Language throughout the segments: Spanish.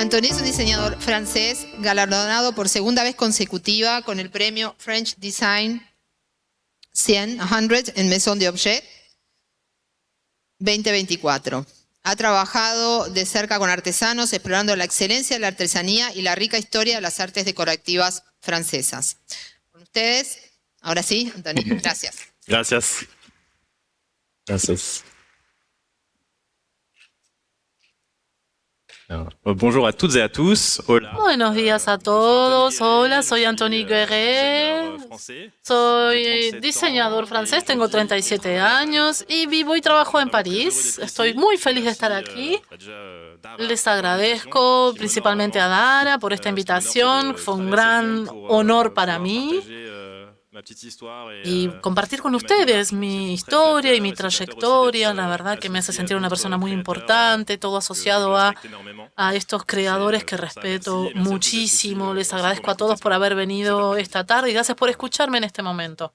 Antony es un diseñador francés galardonado por segunda vez consecutiva con el premio French Design 100 en Maison d'Objet 2024. Ha trabajado de cerca con artesanos, explorando la excelencia de la artesanía y la rica historia de las artes decorativas francesas. Con ustedes, ahora sí, Antony, gracias. Gracias. Gracias. Bonjour à toutes et à tous. Hola. Buenos días a todos. Hola, soy Antony Guéret. Soy diseñador francés, tengo 37 años y vivo y trabajo en París. Estoy muy feliz de estar aquí. Les agradezco principalmente a Dara por esta invitación. Fue un gran honor para mí. Y compartir con ustedes mi historia y mi trayectoria, la verdad que me hace sentir una persona muy importante, todo asociado a estos creadores que respeto muchísimo. Les agradezco a todos por haber venido esta tarde y gracias por escucharme en este momento.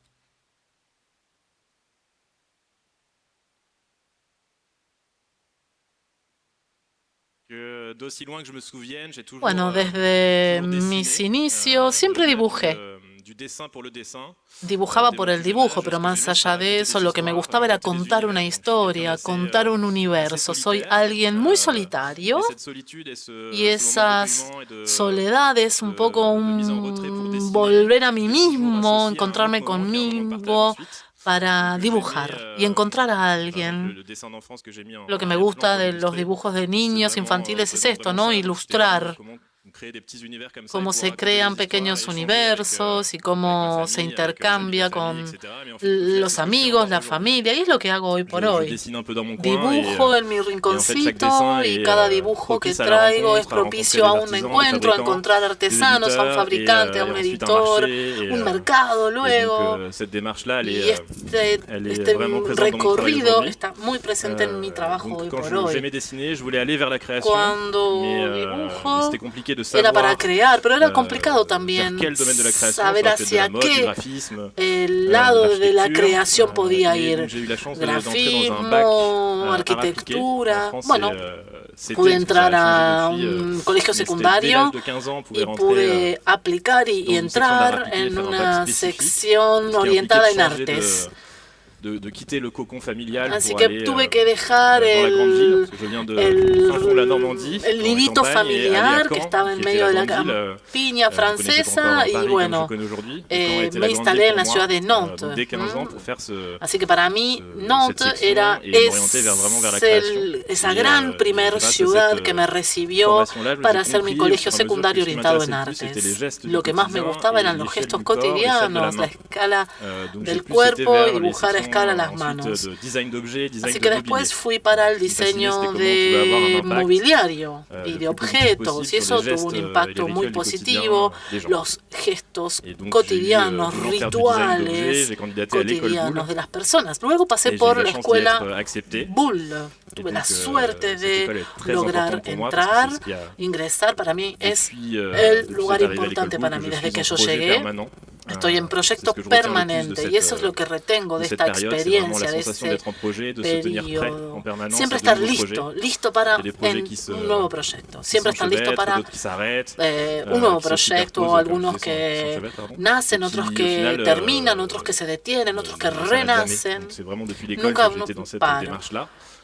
Bueno, desde mis inicios siempre dibujé. Dibujaba por el dibujo, pero más allá de eso, lo que me gustaba era contar una historia, contar un universo. Soy alguien muy solitario y esas soledades, un poco un volver a mí mismo, encontrarme conmigo para dibujar y encontrar a alguien. Lo que me gusta de los dibujos de niños infantiles es esto, ¿no? Ilustrar cómo se crean pequeños universos y cómo se intercambia con los amigos, la familia, y es lo que hago hoy por hoy. Dibujo en mi rinconcito y cada dibujo que traigo es propicio a un encuentro, a encontrar artesanos, a un fabricante, a un editor, un mercado luego. Y este recorrido está muy presente en mi trabajo hoy por hoy. Cuando dibujo era para crear, pero era complicado también saber hacia qué lado de la creación podía ir. Grafismo, arquitectura. Bueno, pude entrar a un colegio secundario y pude aplicar y entrar en una sección orientada en artes. Así que tuve que dejar el nidito familiar que estaba en medio de la campiña francesa y bueno, me instalé en la ciudad de Nantes. Así que para mí Nantes era esa gran primer ciudad que me recibió para hacer mi colegio secundario orientado en artes. Lo que más me gustaba eran los gestos cotidianos, la escala del cuerpo y dibujar a escala las manos. Así que después fui para el diseño de mobiliario y de objetos y eso tuvo un impacto muy positivo. Los gestos cotidianos, rituales cotidianos de las personas. Luego pasé por la escuela Bull. Tuve la suerte de lograr entrar, ingresar. Para mí es el lugar importante para mí desde que yo llegué. Estoy en proyecto permanente y eso es lo que retengo de esta experiencia, de este periodo. Siempre estar listo para un nuevo proyecto. Siempre estar listo para un nuevo proyecto, algunos que nacen, otros que terminan, otros que se detienen, otros que renacen. Nunca paro.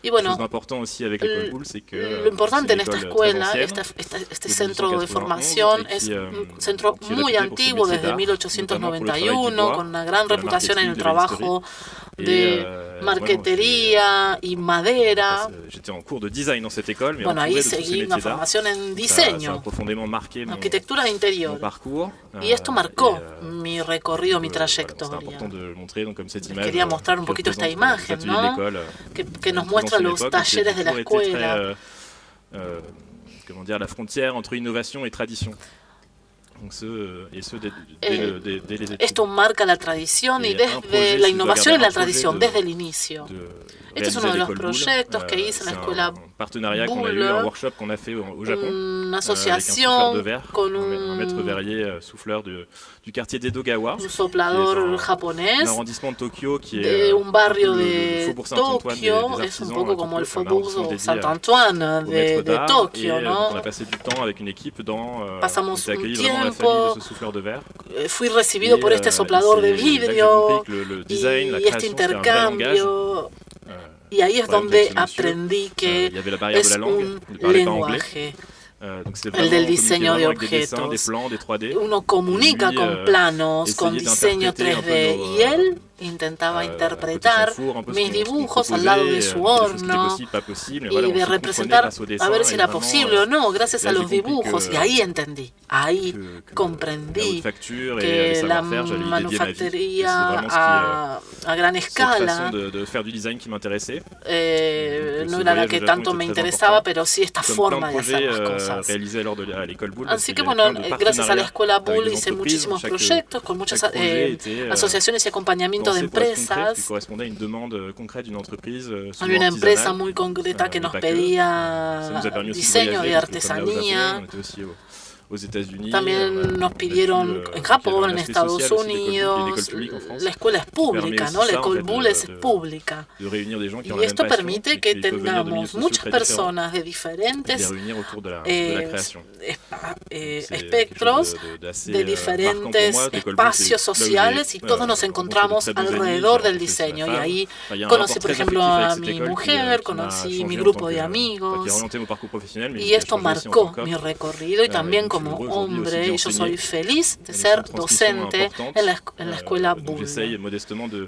Y bueno, lo importante en esta escuela, este centro de formación, es un centro muy antiguo, desde 1891, con una gran reputación en el trabajo de marquetería y madera. Bueno, ahí seguí una formación en diseño, arquitectura de interior. Y esto marcó mi recorrido, mi trayectoria. Les quería mostrar un poquito esta imagen, ¿no? Que nos muestra los talleres de la escuela. La frontière entre innovation et tradition. Esto marca la tradición y desde la innovación y la tradición desde el inicio. Este es uno de los proyectos que hice en la escuela Bull, una asociación con un soplador japonés de un barrio de Tokio. Es un poco como el Faubourg Saint-Antoine de Tokio, ¿no? Pasamos un tiempo, fui recibido por este soplador de vidrio y este intercambio. Y ahí es donde aprendí que es un lenguaje, el del diseño de objetos. Uno comunica con planos, con diseño 3D, y él intentaba interpretar mis dibujos al lado de su horno y de representar a ver si era posible o no, gracias a los dibujos. Y ahí entendí, ahí comprendí que la manufacturería a gran escala no era la que tanto me interesaba, pero sí esta forma de hacer las cosas. Así que bueno, gracias a la escuela Bull hice muchísimos proyectos con muchas asociaciones y acompañamiento de empresas. Había una empresa muy concreta que nos pedía diseño de artesanía. También nos pidieron en Japón, en Estados Unidos. La escuela es pública, ¿no? La École Bull es pública. Y esto permite que tengamos muchas personas de diferentes espectros, de diferentes espacios sociales, y todos nos encontramos alrededor del diseño. Y ahí conocí, por ejemplo, a mi mujer, conocí mi grupo de amigos. Y esto marcó mi recorrido, y también como hombre, y yo soy feliz de ser docente en la escuela Bull.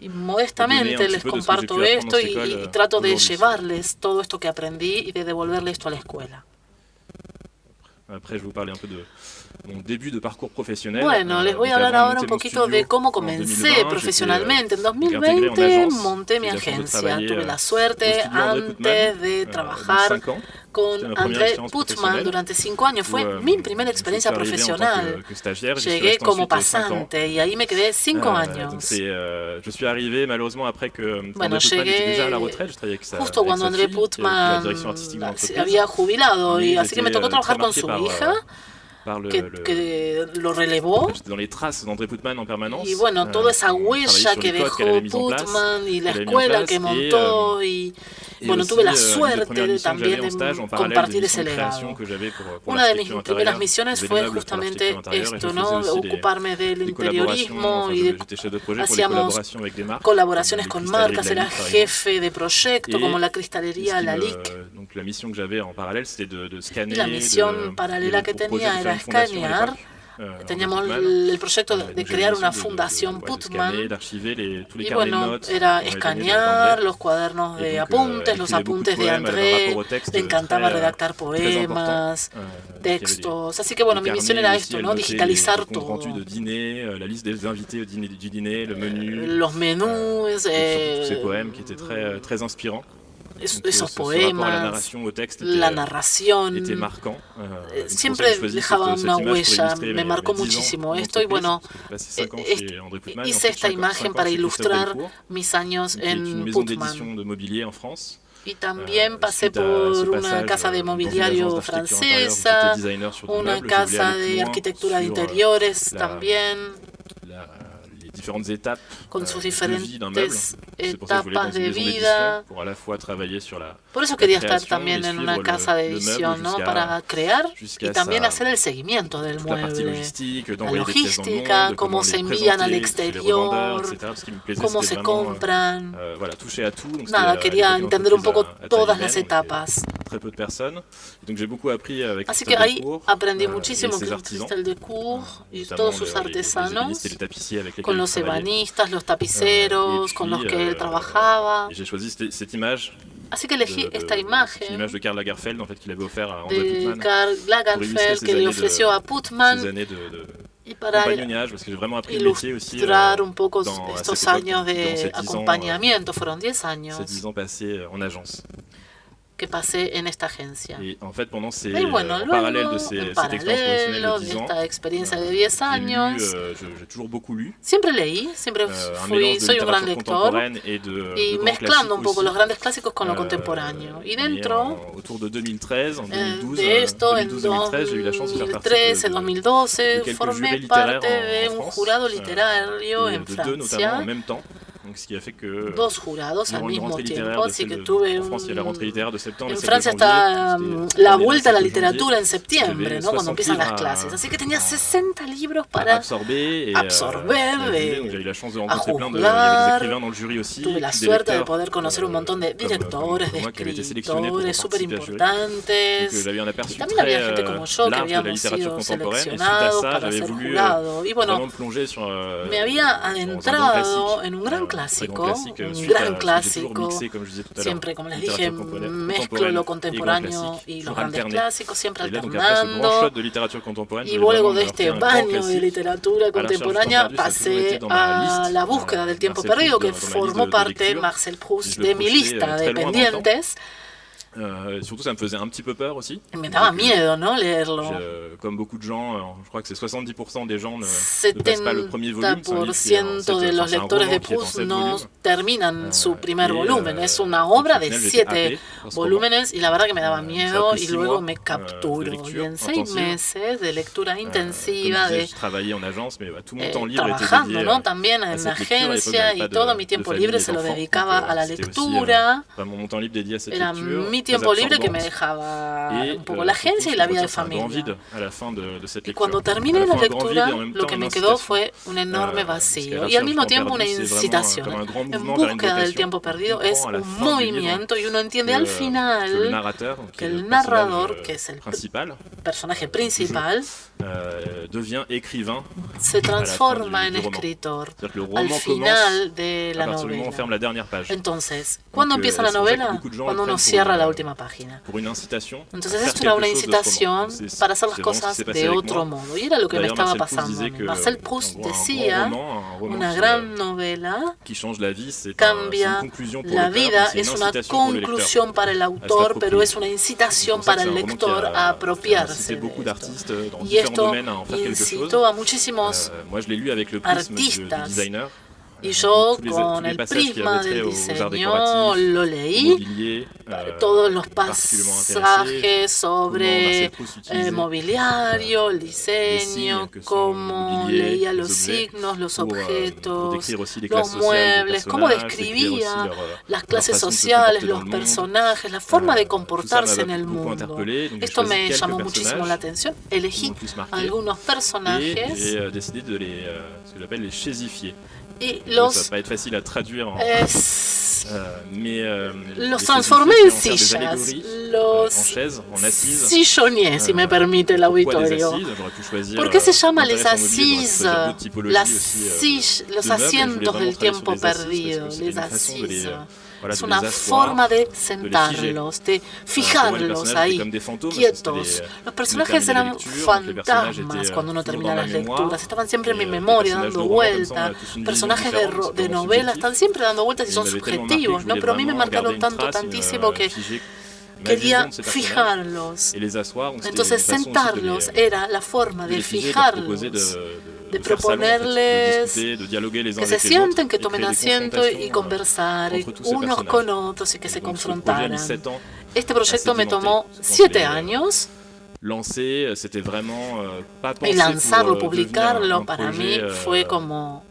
Y modestamente les comparto esto y trato de llevarles todo esto que aprendí y de devolverle esto a la escuela. Bueno, les voy a hablar ahora un poquito de cómo comencé profesionalmente. En 2020 monté mi agencia. Tuve la suerte antes de trabajar con André Putman durante 5 años. Fue mi primera experiencia profesional. Llegué como pasante y ahí me quedé 5 años. Bueno, llegué justo cuando André Putman se había jubilado, y así que me tocó trabajar con su hija, que lo relevó. Y bueno, toda esa huella que dejó Putman y la escuela que montó, y bueno, tuve la suerte también de compartir ese legado. Una de mis primeras misiones fue justamente esto, ¿no? Ocuparme del interiorismo, y hacíamos colaboraciones con marcas. Era jefe de proyecto como la cristalería Lalique. Y la misión paralela que tenía era escanear. Teníamos el proyecto de crear una fundación Putman, y bueno, era escanear los cuadernos de apuntes, los apuntes de André. Le encantaba redactar poemas, textos. Así que bueno, mi misión era esto, ¿no? Digitalizar todo. Los menús, esos poemas, la narración, siempre dejaba una huella, me marcó muchísimo esto. Y bueno, hice esta imagen para ilustrar mis años en Putman. Y también pasé por una casa de mobiliario francesa, una casa de arquitectura de interiores también, con sus diferentes etapas de vida. Por eso quería estar también en una casa de edición, ¿no? Para crear y también hacer el seguimiento del mueble, la logística, cómo se envían al exterior, cómo se compran. Nada, quería entender un poco todas las etapas. Así que ahí aprendí muchísimo con Christelle Decour y todos sus artesanos, con los ebanistas, los tapiceros con los que él trabajaba. Así que elegí esta imagen de Karl Lagerfeld que le ofreció a Putman, y para ilustrar un poco estos años de acompañamiento. Fueron 10 años. que pasé en esta agencia. Y bueno, luego, en paralelo de esta experiencia de 10 años, siempre leí, soy un gran lector, y mezclando un poco los grandes clásicos con lo contemporáneo. Y dentro de esto, en 2013, 2012, formé parte de un jurado literario en Francia. Dos jurados al mismo tiempo, así que tuve en Francia está la vuelta a la literatura en septiembre, ¿no? Cuando empiezan las clases. Así que tenía 60 libros para absorber, a juzgar. Tuve la suerte de poder conocer un montón de directores, de escritores súper importantes. También había gente como yo que habíamos sido seleccionados para ser jurado. Y bueno, me había adentrado en un gran clásico, un gran clásico. Siempre, como les dije, mezclo lo contemporáneo y los grandes clásicos, siempre alternando. Y luego de este baño de literatura contemporánea pasé a La búsqueda del tiempo perdido, que formó parte, Marcel Proust, de mi lista de pendientes. Surtout, ça me faisait un petit peu peur aussi. Me daba miedo, ¿no? Leerlo. Comme beaucoup de gens, je crois que c'est 70% des gens ne passent pas le premier volume. 70% de los lectores de Proust no terminan su primer volumen. Es una obra de 7 volúmenes y la verdad que me daba miedo y luego me capturó. Y en 6 meses de lectura intensiva, de trabajando, ¿no? También en la agencia, y todo mi tiempo libre se lo dedicaba a la lectura. Era mi tiempo libre que me dejaba un poco la agencia y la vida de familia. Y cuando terminé la lectura, lo que me quedó fue un enorme vacío y al mismo tiempo una incitación. En búsqueda del tiempo perdido es un movimiento, y uno entiende al final que el narrador, que es el personaje principal, se transforma en escritor al final de la novela. Entonces, ¿cuándo empieza la novela? Cuando uno cierra la última página. Entonces esto era una incitación para hacer las cosas de otro modo, y era lo que me estaba pasando. Marcel Proust decía, una gran novela cambia la vida, es una conclusión para el autor, pero es una incitación para el lector a apropiarse de esto. Y esto incitó a muchísimos artistas. Y yo, con el prisma del diseño, lo leí, todos los pasajes sobre mobiliario, el diseño, cómo leía los signos, los objetos, los muebles, cómo describía las clases sociales, los personajes, la forma de comportarse en el mundo. Esto me llamó muchísimo la atención. Elegí algunos personajes y los transformé en sillas, los silloné, si me permite el auditorio. ¿Por qué se llama les assises, los asientos del tiempo perdido, les assises? Es una forma de sentarlos, de fijarlos ahí, quietos. Los personajes eran fantasmas cuando uno termina las lecturas, estaban siempre en mi memoria dando vueltas. Personajes de novela están siempre dando vueltas y son subjetivos, ¿no? Pero a mí me marcaron tantísimo que quería fijarlos. Entonces sentarlos era la forma de fijarlos, de proponerles que se sienten, que tomen asiento y conversar unos con otros y que se confrontaran. Este proyecto me tomó 7 años. Y lanzarlo, publicarlo, para mí fue como...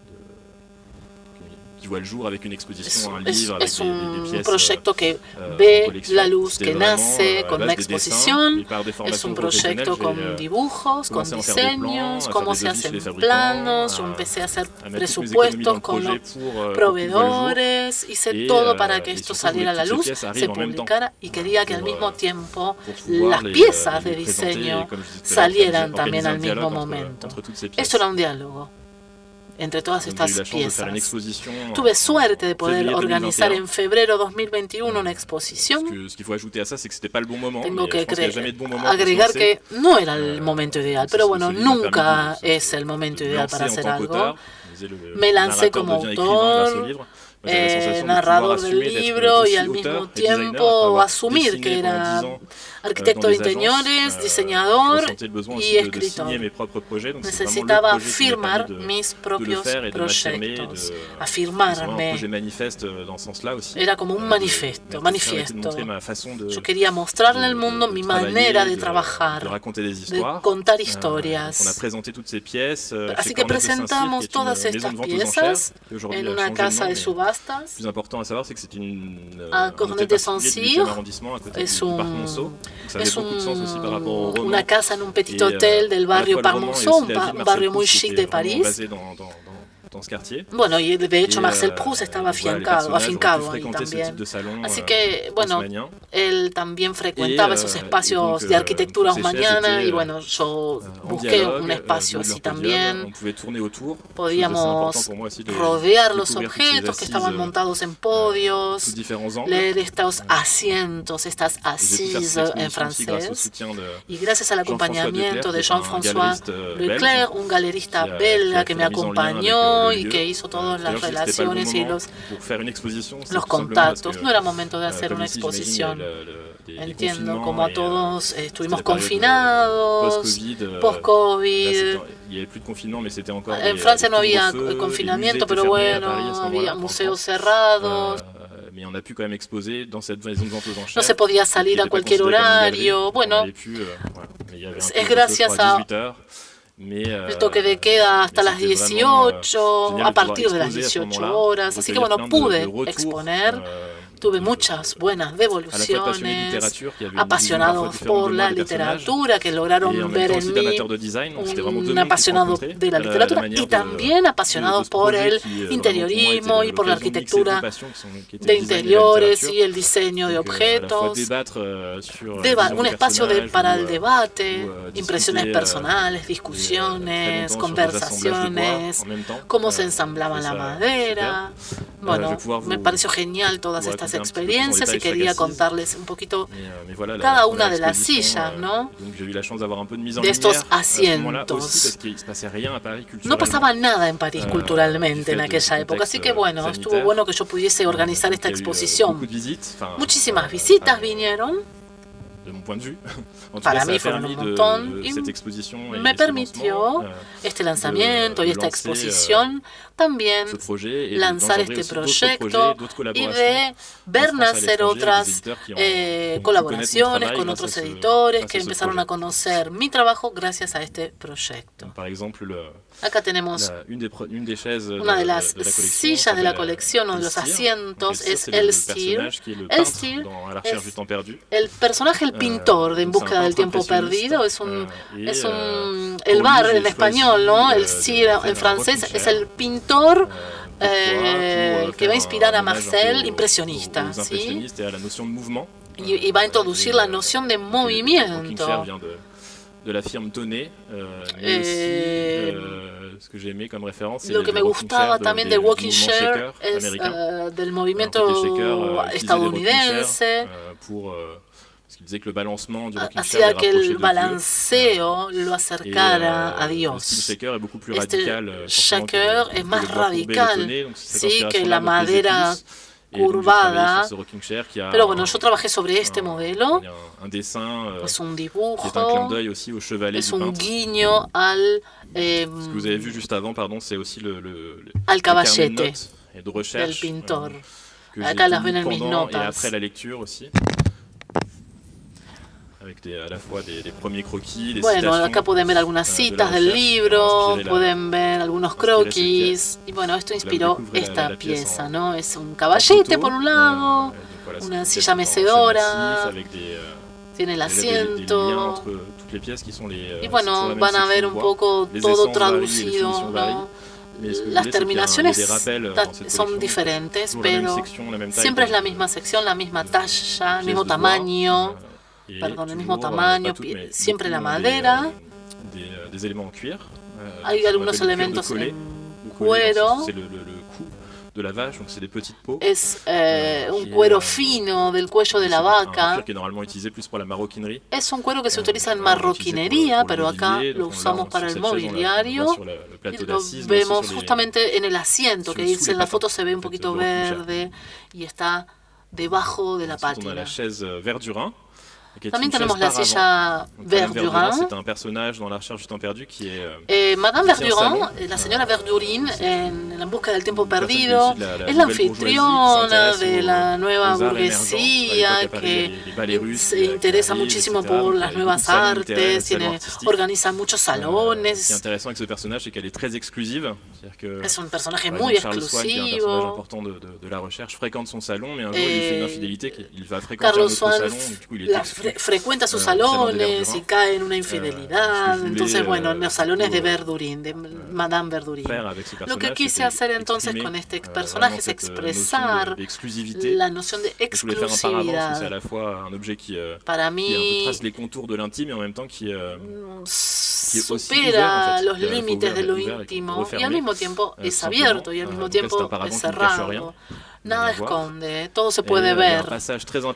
Es un proyecto que ve la luz, que nace con una exposición, es un proyecto con dibujos, con diseños, cómo se hacen planos. Yo empecé a hacer presupuestos con los proveedores, hice todo para que esto saliera a la luz, se publicara, y quería que al mismo tiempo las piezas de diseño salieran también al mismo momento. Esto era un diálogo entre todas estas piezas. Tuve suerte de poder organizar en febrero 2021 una exposición. Tengo que agregar que no era el momento ideal, pero bueno, nunca es el momento ideal para hacer algo. Me lancé como autor, narrador del libro y al mismo tiempo asumir que era arquitecto de interiores, diseñador y escritor. Necesitaba firmar mis propios proyectos, afirmarme. Era como un manifiesto. Yo quería mostrarle al mundo mi manera de trabajar, de contar historias. Así que presentamos todas estas piezas en una casa de subastas. A Cornet-des-Sancirs es una casa en un petit hotel del barrio Parmonceau, un barrio muy chic de París. Bueno, y de hecho Marcel Proust estaba afincado ahí también. Así que, bueno, él también frecuentaba esos espacios de arquitectura haussmanniana y bueno, yo busqué un espacio así también. Podíamos rodear los objetos que estaban montados en podios, leer estos asientos, estas assises en francés. Y gracias al acompañamiento de Jean-François Leclerc, un galerista belga que me acompañó y que hizo todas las relaciones y los contactos. No era momento de hacer una exposición. Entiendo, como a todos estuvimos confinados, post-COVID. En Francia no había confinamiento, pero bueno, había museos cerrados. No se podía salir a cualquier horario. Bueno, es gracias a el toque de queda hasta las 18, a partir de las 18 horas. Así que bueno, pude exponer. Tuve muchas buenas devoluciones, apasionados por la literatura, que lograron ver en mí un apasionado de la literatura y también apasionados por el interiorismo y por la arquitectura de interiores y el diseño de objetos. Un espacio para el debate, impresiones personales, discusiones, conversaciones, cómo se ensamblaban la madera. Bueno, me pareció genial todas estas experiencias y quería contarles un poquito cada una de las sillas, ¿no? De estos asientos. No pasaba nada en París culturalmente en aquella época, así que bueno, estuvo bueno que yo pudiese organizar esta exposición. Muchísimas visitas vinieron. Para mí fueron un montón y me permitió este lanzamiento y esta exposición también lanzar este proyecto y de ver nacer otras colaboraciones con otros editores que empezaron a conocer mi trabajo gracias a este proyecto. Acá tenemos una de las sillas de la colección o de los asientos, es Elstir. Elstir es el personaje, el pintor de En búsqueda del tiempo perdido, el bar en español, ¿no? Elstir en francés es el pintor que va a inspirar a Marcel, impresionista, ¿sí? Y va a introducir la noción de movimiento. Lo que me gustaba también del walking chair es del movimiento estadounidense. Hacía que el balanceo lo acercara a Dios. Este shaker es más radical, ¿sí?, que la madera curvada. Pero bueno, yo trabajé sobre este modelo. Es un dibujo, es un guiño al caballete del pintor. Acá las ven en mis notas. Bueno, acá pueden ver algunas citas del libro, pueden ver algunos croquis. Y bueno, esto inspiró esta pieza, ¿no? Es un caballete por un lado, una silla mecedora, tiene el asiento. Y bueno, van a ver un poco todo traducido, ¿no? Las terminaciones son diferentes, pero siempre es la misma sección, la misma talla, el mismo tamaño. El mismo tamaño, siempre la madera. Hay algunos elementos en cuero. de la vache, donc c'est des petites peaux. Es un cuero fino del cuello de la vaca. Un cuir qui est normalement utilisé plus pour la maroquinerie. Es un cuero que se utiliza en marroquinería, pero acá lo usamos para el mobiliario. Y lo vemos justamente en el asiento, que dice en la foto se ve un poquito verde y está debajo de la pátina. También tenemos la silla Verdurin. Madame Verdurin, la señora Verdurin, en La búsqueda del tiempo perdido, es la anfitriona de la nueva burguesía que se interesa muchísimo por las nuevas artes, organiza muchos salones. Es un personaje muy exclusivo. Carlos Swann frecuenta sus salones y cae en una infidelidad. Entonces, bueno, en los salones de Verdurin, de Madame Verdurin. Lo que quise hacer entonces con este personaje es expresar la noción de exclusividad. Para mí, supera los límites de lo íntimo y al mismo tiempo es abierto y al mismo tiempo es cerrado. Nada esconde, todo se puede ver.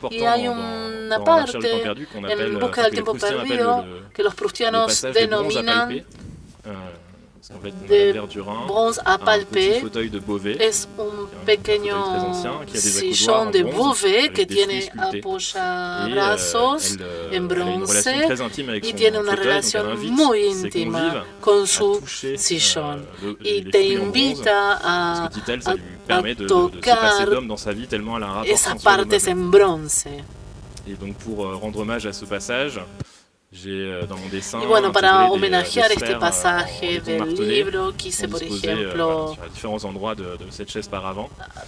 Y hay una parte en Búsqueda del tiempo perdido que los prustianos denominan de bronze à palper. Es un pequeño sillón de Beauvais que tiene apoyabrazos en bronce y tiene una relación muy íntima con su sillón. Y te invita a tocar esas partes en bronce. Y bueno, para homenajear este pasaje del libro, quise, por ejemplo,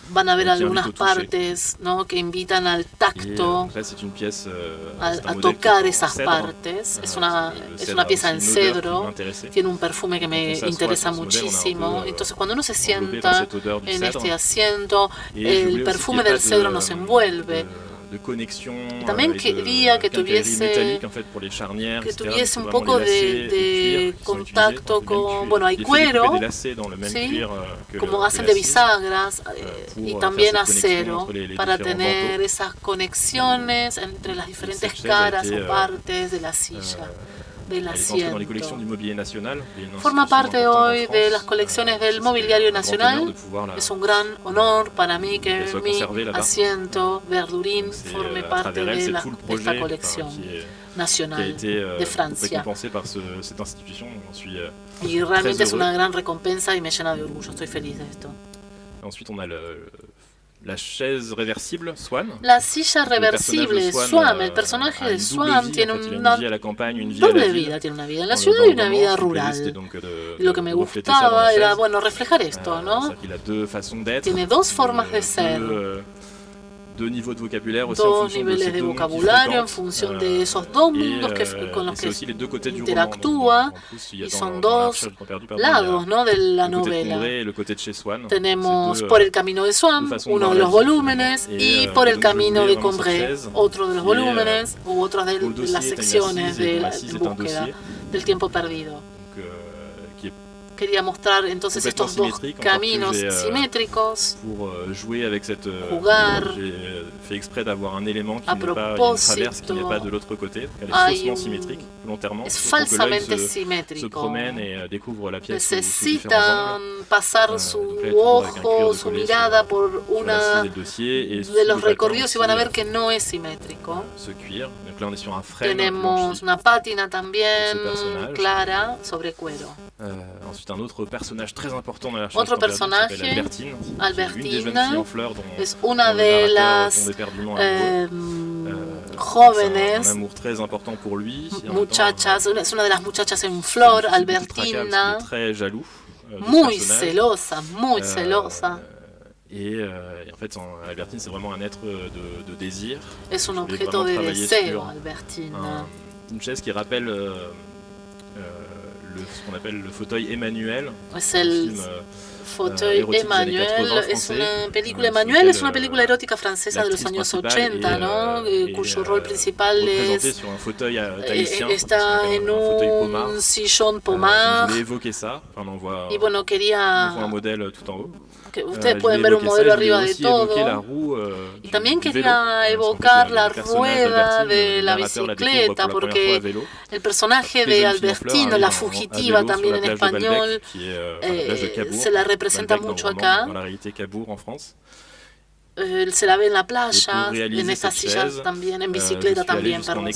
van a ver algunas partes, ¿no?, que invitan al tacto, a tocar esas partes. Es una pieza en cedro, tiene un perfume que me interesa muchísimo. Entonces, cuando uno se sienta en este asiento, el perfume del cedro nos envuelve. También quería que tuviese un poco de contacto con, bueno, hay cuero, ¿sí?, como hacen de bisagras, y también acero, para tener esas conexiones entre las diferentes caras o partes de la silla. Del asiento. Forma parte hoy de las colecciones del Mobiliario Nacional. Es un gran honor para mí que mi asiento Verdurin forme parte de esta colección nacional de Francia. Y realmente es una gran recompensa y me llena de orgullo. Estoy feliz de esto. La chaise réversible, Swann. La silla reversible, Swann. El personaje de Swann tiene una doble vida. Tiene una vida en la ciudad y una vida rural. Lo que me gustaba era, bueno, reflejar esto, ¿no? Tiene dos formas de ser. Dos niveles de vocabulario en función de esos dos mundos con los que interactúa, y son dos lados, ¿no?, de la novela. Tenemos Por el camino de Swann, uno de los volúmenes, y Por el camino de Combray, otro de los volúmenes, u otras de las secciones de búsqueda del tiempo perdido. Quería mostrar entonces estos dos caminos simétricos, jugar a propósito. Es falsamente simétrico. Necesitan pasar su ojo, su mirada por una de los recorridos y van a ver que no es simétrico. Tenemos una pátina también clara sobre cuero. Otro personaje, Albertina, es una de las jóvenes muchachas, es una de las muchachas en flor, Albertina, muy celosa, muy celosa. En fait, Albertine, c'est vraiment un être de désir. Es un objeto de deseo, Albertina. Une chaise qui rappelle ce qu'on appelle le fauteuil Emmanuel. Es el Fauteuil Emmanuel es una película. Emmanuel es una película erótica francesa de los años 80, ¿no? Cuyo rol principal está en un sillón Pomard. Y bueno, quería que ustedes pueden ver un modelo arriba de todo. Y también quería evocar la rueda de la bicicleta, porque el personaje de Albertine, la fugitiva también en español, se la representa mucho acá. Se la ve en la playa, en estas sillas también, en bicicleta también, perdón.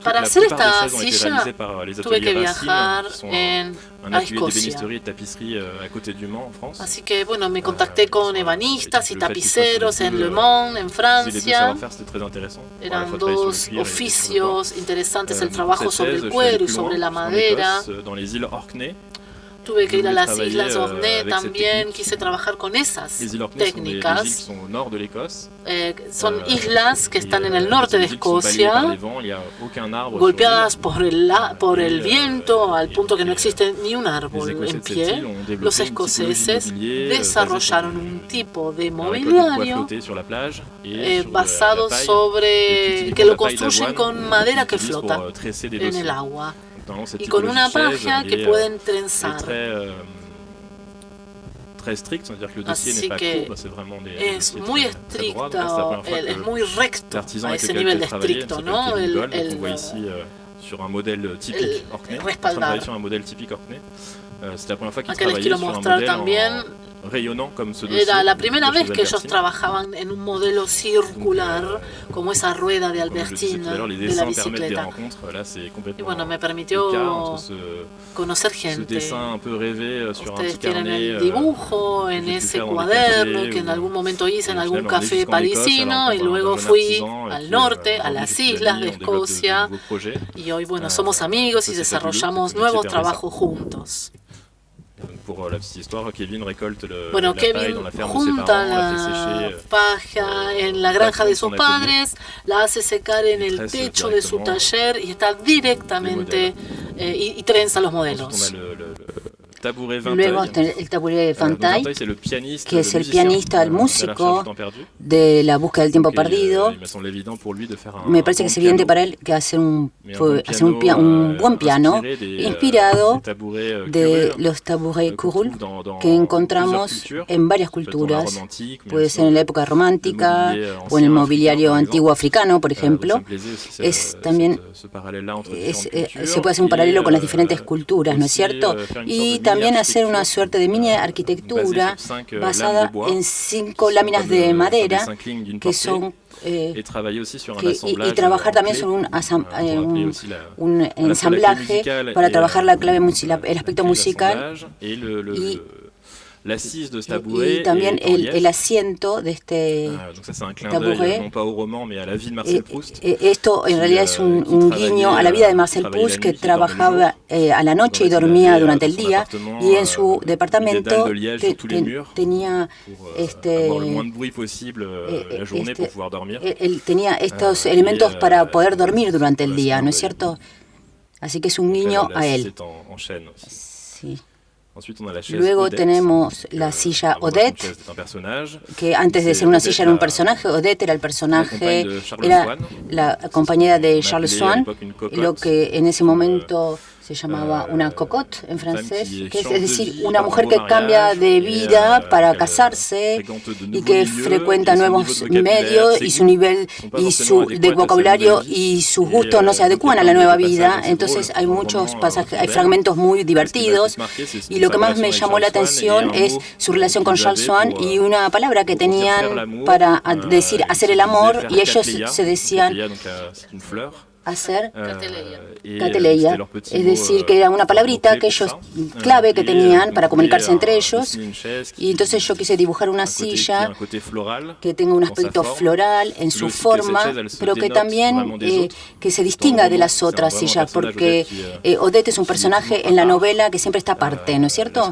Para hacer esta silla tuve que viajar a Escocia. Así que bueno, me contacté con ebanistas y tapiceros en Le Mans, en Francia. Eran dos oficios interesantes, el trabajo sobre el cuero y sobre la madera. Tuve que ir a las Islas Orkney también, quise trabajar con esas técnicas. Son islas que están en el norte de Escocia, golpeadas por el viento, al punto que no existe ni un árbol en pie. Los escoceses desarrollaron un tipo de mobiliario basado sobre que lo construyen con madera que flota en el agua. Y con una paja que pueden trenzar. Así que es muy estricto, es muy recto a ese nivel de estricto, ¿no? El respaldar. Acá les quiero mostrar también. Era la primera vez que ellos trabajaban en un modelo circular, como esa rueda de Albertine de la bicicleta. Y bueno, me permitió conocer gente. Ustedes tienen el dibujo en ese cuaderno que en algún momento hice en algún café parisino, y luego fui al norte, a las islas de Escocia, y hoy, bueno, somos amigos y desarrollamos nuevos trabajos juntos. Bueno, Kevin junta la paja en la granja de sus padres, la hace secar en el techo de su taller y está directamente y trenza los modelos. Luego el taburé de Vinteuil, que es el pianista, el músico de La búsqueda del tiempo perdido. Me parece que es evidente para él que hacer un buen piano inspirado de los tabourets curul que encontramos en varias culturas. Puede ser en la época romántica o en el mobiliario antiguo africano, por ejemplo. Se puede hacer un paralelo con las diferentes culturas, ¿no es cierto? Y también hacer una suerte de mini arquitectura basada en 5 láminas de madera que son y trabajar también sobre un ensamblaje para trabajar la clave, el aspecto musical y también el asiento de este tabouret. Esto en realidad es un guiño a la vida de Marcel Proust, que trabajaba a la noche y dormía durante el día, y en su departamento tenía él tenía estos elementos para poder dormir durante el día, ¿no es cierto? Así que es un guiño a él. Sí. Luego tenemos la silla Odette, que antes de ser una silla era un personaje. Odette era el personaje, era la compañera de Charles Swann, lo que en ese momento se llamaba una cocotte en francés, que es decir, una mujer que cambia de vida para casarse y que frecuenta nuevos medios, y su nivel de vocabulario y sus gustos no se adecuan a la nueva vida. Entonces hay muchos pasajes, hay fragmentos muy divertidos, y lo que más me llamó la atención es su relación con Charles Swann y una palabra que tenían para decir hacer el amor, y ellos se decían hacer cateleia, es decir, que era una palabrita que ellos, clave que tenían para comunicarse entre ellos. Y entonces yo quise dibujar una silla que tenga un aspecto floral en su forma, pero que también que se distinga de las otras sillas, porque Odette es un personaje en la novela que siempre está aparte, ¿no es cierto?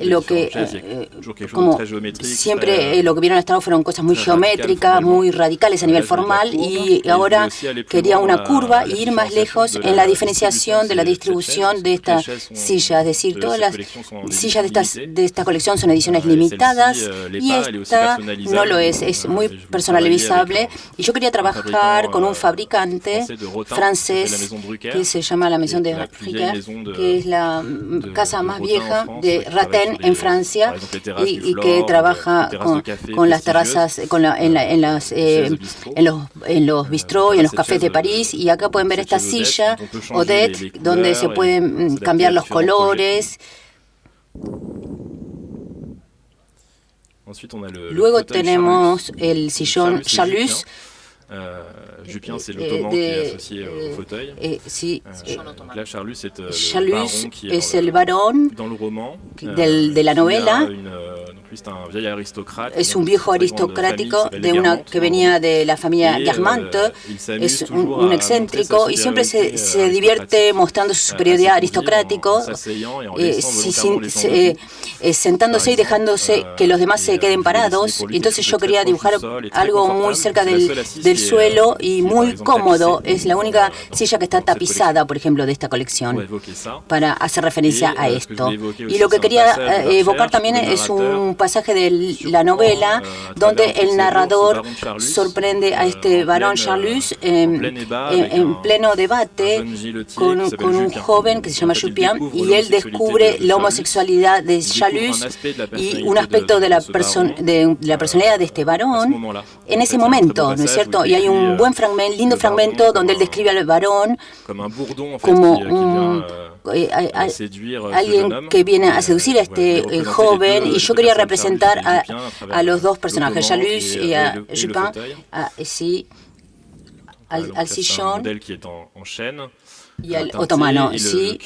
Lo que como siempre lo que vieron hasta ahora fueron cosas muy geométricas, muy radicales a nivel formal, y ahora quería una curva y ir más lejos en la diferenciación de la distribución de esta silla. Es decir, todas las sillas de esta colección son ediciones limitadas y esta no lo es muy personalizable. Y yo quería trabajar con un fabricante francés que se llama la Maison de Riquet, que es la casa más vieja de Raten en Francia y que trabaja con las terrazas, en los bistrós y en los cafés de París. Y acá pueden ver esta silla Odette, donde se pueden cambiar los colores. Luego tenemos el sillón Charlus. Jupien, c'est l'ottoman qui est associé au fauteuil. Là, Charlus es el varón de la novela. Es un viejo aristocrático que venía de la familia Guermantes. Es un excéntrico y siempre se divierte mostrando su superioridad aristocrático, sentándose y dejándose que los demás se queden parados. Entonces yo quería dibujar algo muy cerca del suelo y muy cómodo. Es la única silla que está tapizada, por ejemplo, de esta colección, para hacer referencia a esto. Y lo que quería evocar también es un pasaje de la novela donde el narrador sorprende a este varón Charlus en pleno debate con un joven que se llama Jupien, y él descubre la homosexualidad de Charlus y un aspecto de la personalidad de este varón en ese momento, ¿no es cierto? Y hay un lindo fragmento donde él describe al varón como alguien que viene a seducir a este joven, y yo quería representar a los dos personajes, Charlus y a Jupin, al sillón y al otomano. ¿Sí?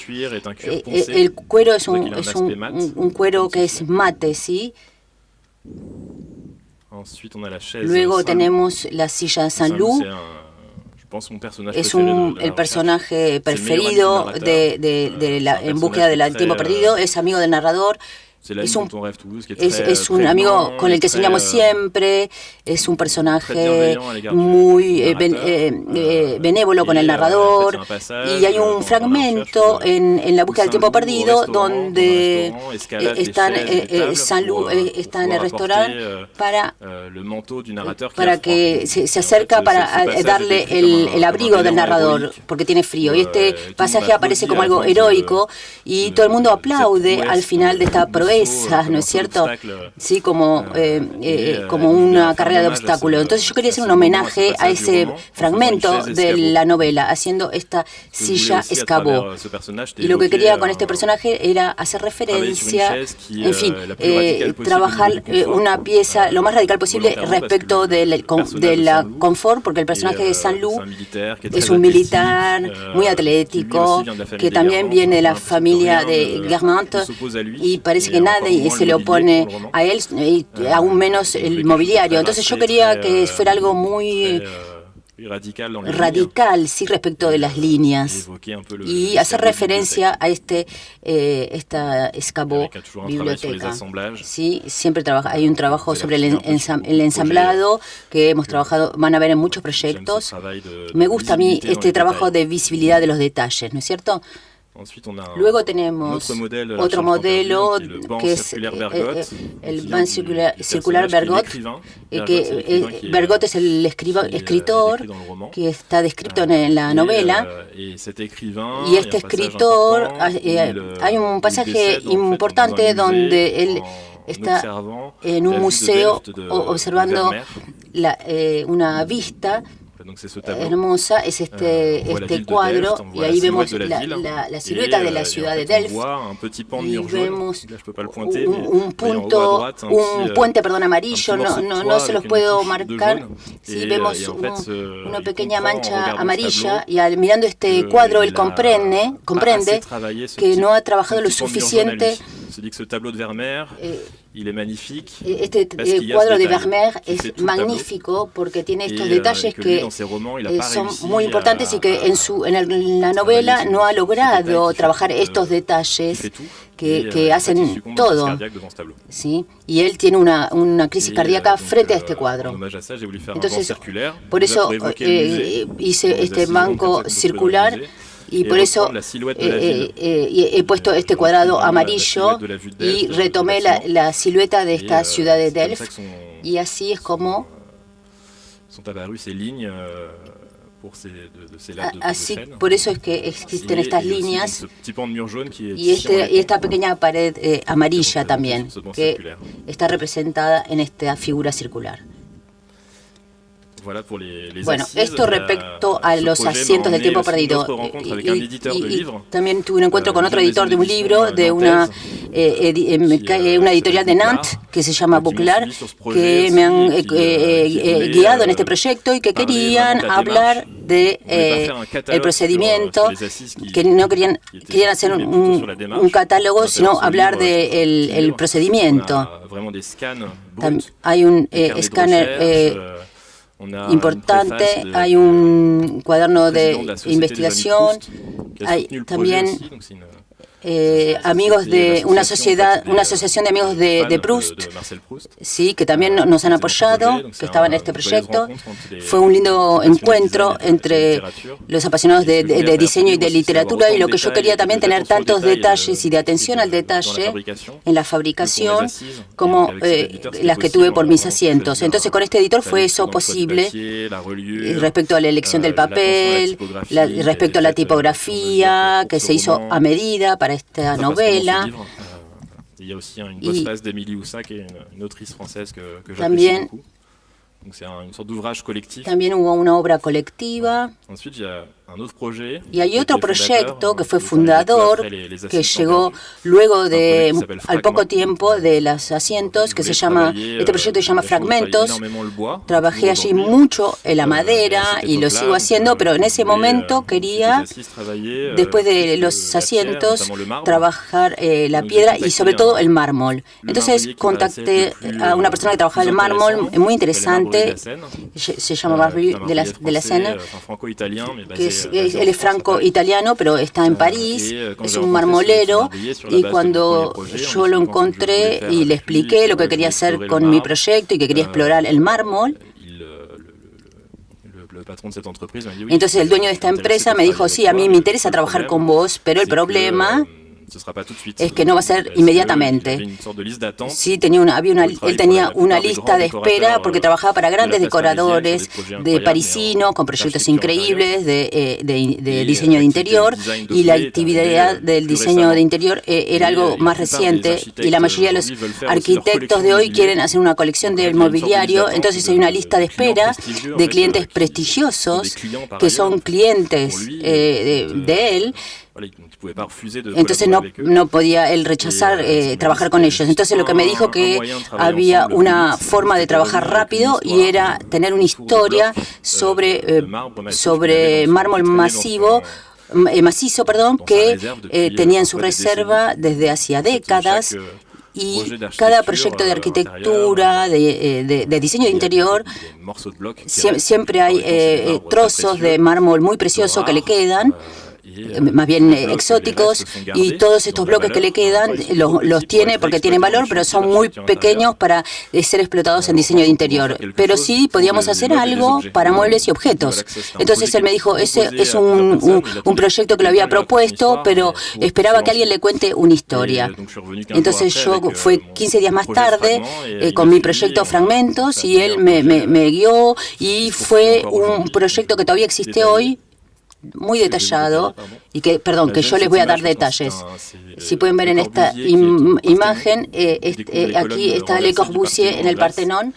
El cuero es un cuero que es mate, ¿sí? Luego tenemos la silla Saint-Loup. Es el personaje preferido en búsqueda del tiempo perdido. Es amigo del narrador. Es un amigo con el que soñamos siempre. Es un personaje muy benévolo con el narrador. Y hay un fragmento en La búsqueda del tiempo perdido donde Saint-Loup está en el restaurante para que se acerca para darle el abrigo del narrador porque tiene frío. Y este pasaje aparece como algo heroico y todo el mundo aplaude al final de esta proeza, ¿no es cierto? Sí, como una carrera de obstáculos. Entonces yo quería hacer un homenaje a ese fragmento de la novela, haciendo esta silla escabó. Y lo que quería con este personaje era hacer referencia, en fin, trabajar una pieza lo más radical posible respecto de la confort, porque el personaje de Saint-Loup es un militar muy atlético, que también viene de la familia de Guermantes, y parece que nadie se le opone a él, y aún menos el mobiliario. Entonces yo quería que fuera algo muy radical, sí, respecto de las líneas, y hacer referencia a esta escabó biblioteca. Sí, siempre hay un trabajo sobre el ensamblado que hemos trabajado, van a ver en muchos proyectos. Me gusta a mí este trabajo de visibilidad de los detalles, ¿no es cierto? Luego tenemos otro modelo que es el Ban Circular Bergot, que Bergot es el escritor que está descrito en la novela, y este escritor, hay un pasaje importante donde él está en un museo observando una vista hermosa, es este cuadro, y ahí vemos la silueta de la ciudad de Delft, y vemos un puente amarillo, no se los puedo marcar, sí, vemos una pequeña mancha amarilla, y mirando este cuadro él comprende que no ha trabajado lo suficiente Este cuadro de Vermeer es magnífico porque tiene estos detalles que son muy importantes y que en la novela no ha logrado trabajar estos detalles que hacen todo. ¿Sí? Y él tiene una crisis cardíaca frente a este cuadro. Entonces, por eso hice este banco circular. Y por eso he puesto este cuadrado amarillo y retomé la silueta de esta ciudad de Delft. Y así es como... por eso es que existen estas líneas y esta pequeña pared amarilla también, que está representada en esta figura circular. Bueno, esto respecto a los asientos del tiempo perdido. Y también tuve un encuentro con otro editor de un libro de una editorial de Nantes que se llama Bouclard, que me han guiado en este proyecto y que querían hablar de el procedimiento, que no querían hacer un catálogo, sino hablar del procedimiento. Hay un escáner importante, hay un cuaderno de investigación, hay también amigos de una asociación de amigos de Proust, sí, que también nos han apoyado, que estaban en este proyecto. Fue un lindo encuentro entre los apasionados de diseño y de literatura, y lo que yo quería también tener tantos detalles y de atención al detalle en la fabricación como las que tuve por mis asientos. Entonces con este editor fue eso posible, respecto a la elección del papel, respecto a la tipografía que se hizo a medida para esta novela. También hubo una obra colectiva. Y hay otro proyecto que fue fundador, que llegó luego al poco tiempo de los asientos, que este proyecto se llama Fragmentos. Trabajé allí mucho en la madera y lo sigo haciendo, pero en ese momento quería, después de los asientos, trabajar la piedra y sobre todo el mármol. Entonces contacté a una persona que trabajaba el mármol, muy interesante, se llama Barry de la Seine, que él es franco-italiano, pero está en París, es un marmolero, y cuando yo lo encontré y le expliqué lo que quería hacer con mi proyecto y que quería explorar el mármol, entonces el dueño de esta empresa me dijo, sí, a mí me interesa trabajar con vos, pero el problema es que no va a ser inmediatamente. Sí, él tenía una lista de espera porque trabajaba para grandes decoradores de parisinos con proyectos increíbles de diseño de interior, y la actividad del diseño de interior era algo más reciente, y la mayoría de los arquitectos de hoy quieren hacer una colección de mobiliario. Entonces hay una lista de espera de clientes prestigiosos que son clientes de él. Entonces no podía él rechazar trabajar con ellos. Entonces lo que me dijo que había una forma de trabajar rápido, y era tener una historia sobre mármol macizo, que tenía en su reserva desde hacía décadas. Y cada proyecto de arquitectura, de diseño de interior, siempre hay trozos de mármol muy preciosos que le quedan, más bien exóticos, y todos estos bloques que le quedan los tiene porque tienen valor, pero son muy pequeños para ser explotados en diseño de interior. Pero sí podíamos hacer algo para muebles y objetos. Entonces él me dijo, ese es un proyecto que lo había propuesto, pero esperaba que alguien le cuente una historia. Entonces fue 15 días más tarde con mi proyecto Fragmentos, y él me guió, y fue un proyecto que todavía existe hoy, muy detallado, y que yo les voy a dar detalles. Si pueden ver en esta imagen, aquí está Le Corbusier en el Partenón,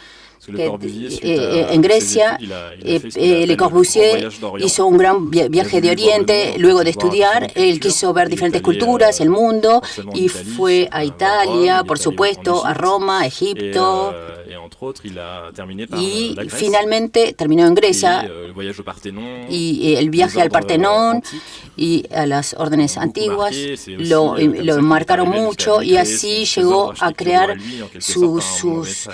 en Grecia. Le Corbusier hizo un gran viaje de Oriente luego de estudiar. Él quiso ver diferentes culturas, el mundo, y fue a Italia, por supuesto, a Roma, a Egipto, Y finalmente terminó en Grecia, y el viaje al Partenón y a las órdenes antiguas lo marcaron mucho, y así llegó a crear sus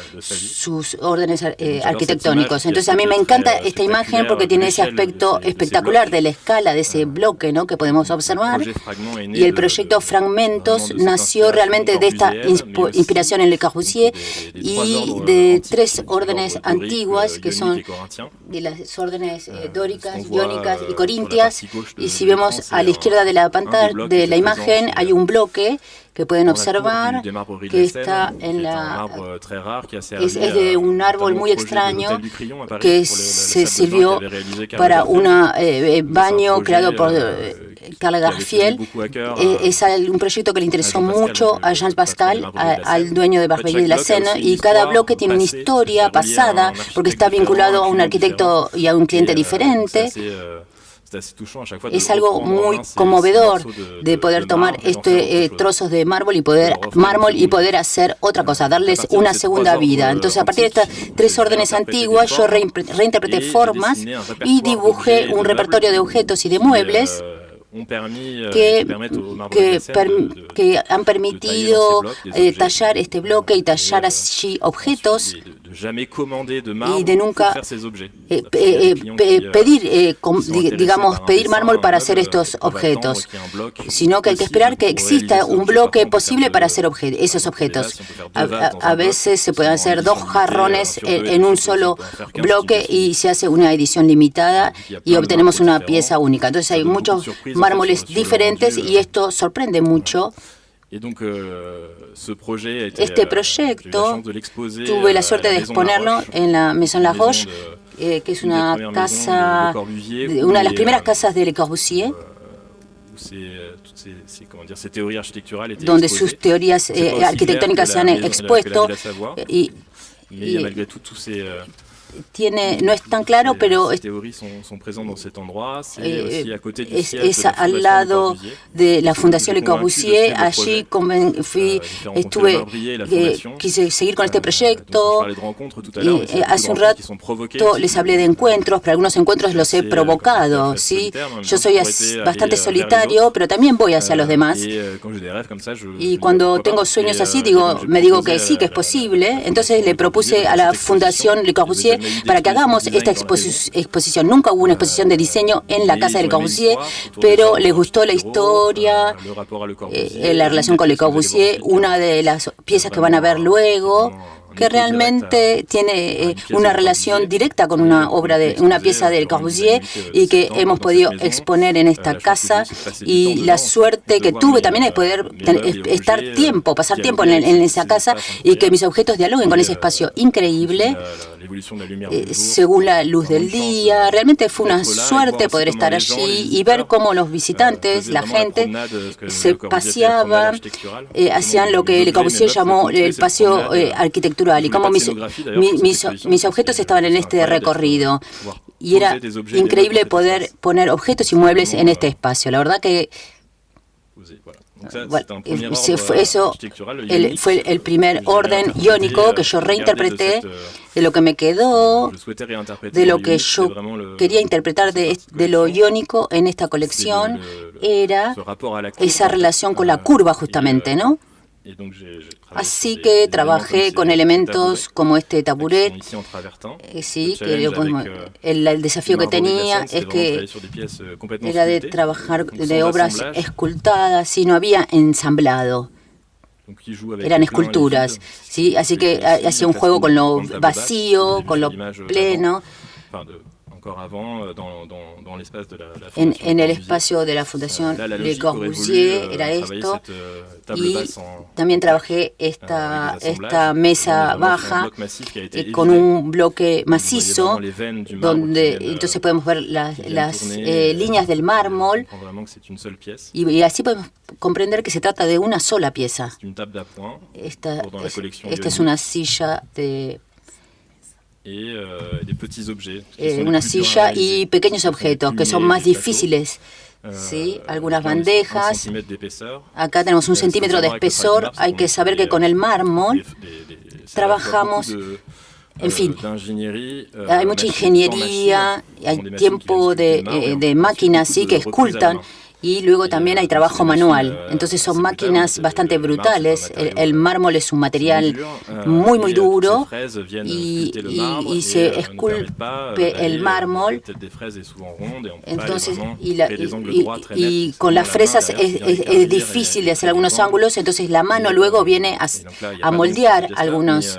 órdenes arquitectónicos. Entonces a mí me encanta esta imagen porque tiene ese aspecto espectacular de la escala de ese bloque, ¿no?, que podemos observar. Y el proyecto Fragmentos nació realmente de esta inspiración en Le Corbusier y de tres órdenes antiguas que son de las órdenes dóricas, iónicas y corintias. Y si vemos a la izquierda de la pantalla, de la imagen, hay un bloque que pueden observar que está en es de un árbol muy extraño que se sirvió para un baño creado por Karl Lagerfeld. Es un proyecto que le interesó mucho a Jean Pascal, al dueño de Barberie de la Seine, y cada bloque tiene una historia pasada porque está vinculado a un arquitecto y a un cliente diferente. Es algo muy conmovedor de poder tomar trozos de mármol y poder hacer otra cosa, darles una segunda vida. Entonces, a partir de estas tres órdenes antiguas, yo reinterpreté formas y dibujé un repertorio de objetos y de muebles que han permitido tallar este bloque y tallar allí objetos, y de nunca pedir mármol para hacer estos objetos, sino que hay que esperar que exista un bloque posible para hacer esos objetos. A veces se pueden hacer 2 jarrones en un solo bloque y se hace una edición limitada y obtenemos una pieza única. Entonces hay muchos mármoles diferentes y esto sorprende mucho. Este proyecto tuve la suerte de exponerlo en la Maison La Roche, que es una casa, una de las primeras casas de Le Corbusier, donde sus teorías arquitectónicas se han expuesto, y no es tan claro, pero es al lado de la Fundación Le Corbusier. Allí quise seguir con este proyecto. Hace un rato les hablé de encuentros, pero algunos encuentros los he provocado, ¿sí? Yo soy bastante solitario, pero también voy hacia los demás. Y cuando tengo sueños así, me digo que sí, que es posible. Entonces le propuse a la Fundación Le Corbusier para que hagamos esta exposición. Nunca hubo una exposición de diseño en la casa de Le Corbusier, pero les gustó la historia, la relación con Le Corbusier, una de las piezas que van a ver luego, que realmente tiene una relación directa con una pieza de Le Corbusier y que hemos podido exponer en esta casa, y la suerte que tuve también es poder pasar tiempo en esa casa y que mis objetos dialoguen con ese espacio increíble según la luz del día. Realmente fue una suerte poder estar allí y ver cómo los visitantes, la gente, se paseaban, hacían lo que Le Corbusier llamó el paseo arquitectural, y cómo mis objetos estaban en este recorrido. Y era increíble poder poner objetos y muebles en este espacio. La verdad que fue el primer orden iónico que yo reinterpreté. De lo que me quedó, de lo que yo quería interpretar de lo iónico en esta colección, era esa relación con la curva, justamente, ¿no? Así que trabajé con elementos como este taburet. El desafío que tenía es que era de trabajar de obras escultadas y no había ensamblado. Eran esculturas, ¿sí? Así que hacía un juego con lo vacío, con lo pleno. En el espacio de la Fundación Le Corbusier era esto, y también trabajé esta mesa baja con un bloque macizo, donde entonces podemos ver las líneas del mármol, y así podemos comprender que se trata de una sola pieza. Esta es una silla una silla y pequeños objetos que son más difíciles. ¿Sí? Algunas bandejas. Acá tenemos 1 centímetro de espesor. Hay que saber que con el mármol trabajamos, en fin, hay mucha ingeniería, hay tiempo de máquinas sí, que escultan. Y luego también hay trabajo manual. Entonces son máquinas bastante brutales. El mármol es un material muy, muy duro y se esculpe el mármol. Entonces, y con las fresas es difícil de hacer algunos ángulos. Entonces la mano luego viene a moldear algunas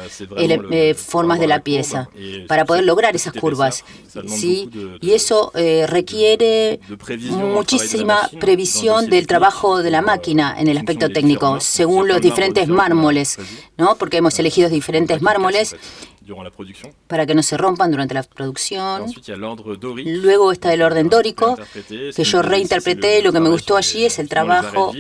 formas de la pieza para poder lograr esas curvas. ¿Sí? Y eso requiere muchísima previsión del trabajo de la máquina en el aspecto técnico, según los diferentes mármoles, ¿no? Porque hemos elegido diferentes mármoles para que no se rompan durante la producción. Luego está el orden dórico, que yo reinterpreté. Lo que me gustó allí es el trabajo,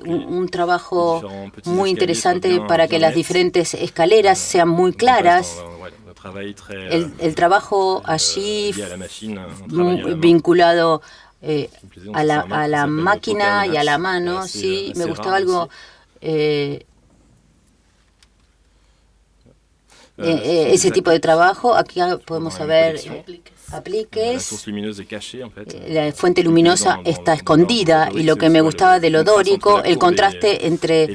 un trabajo muy interesante para que las diferentes escaleras sean muy claras. El trabajo allí vinculado a la máquina y a la mano, sí, me gustaba algo. Ese tipo de trabajo. Aquí podemos ver apliques. La fuente luminosa está escondida y lo que me gustaba de lo dórico, el contraste entre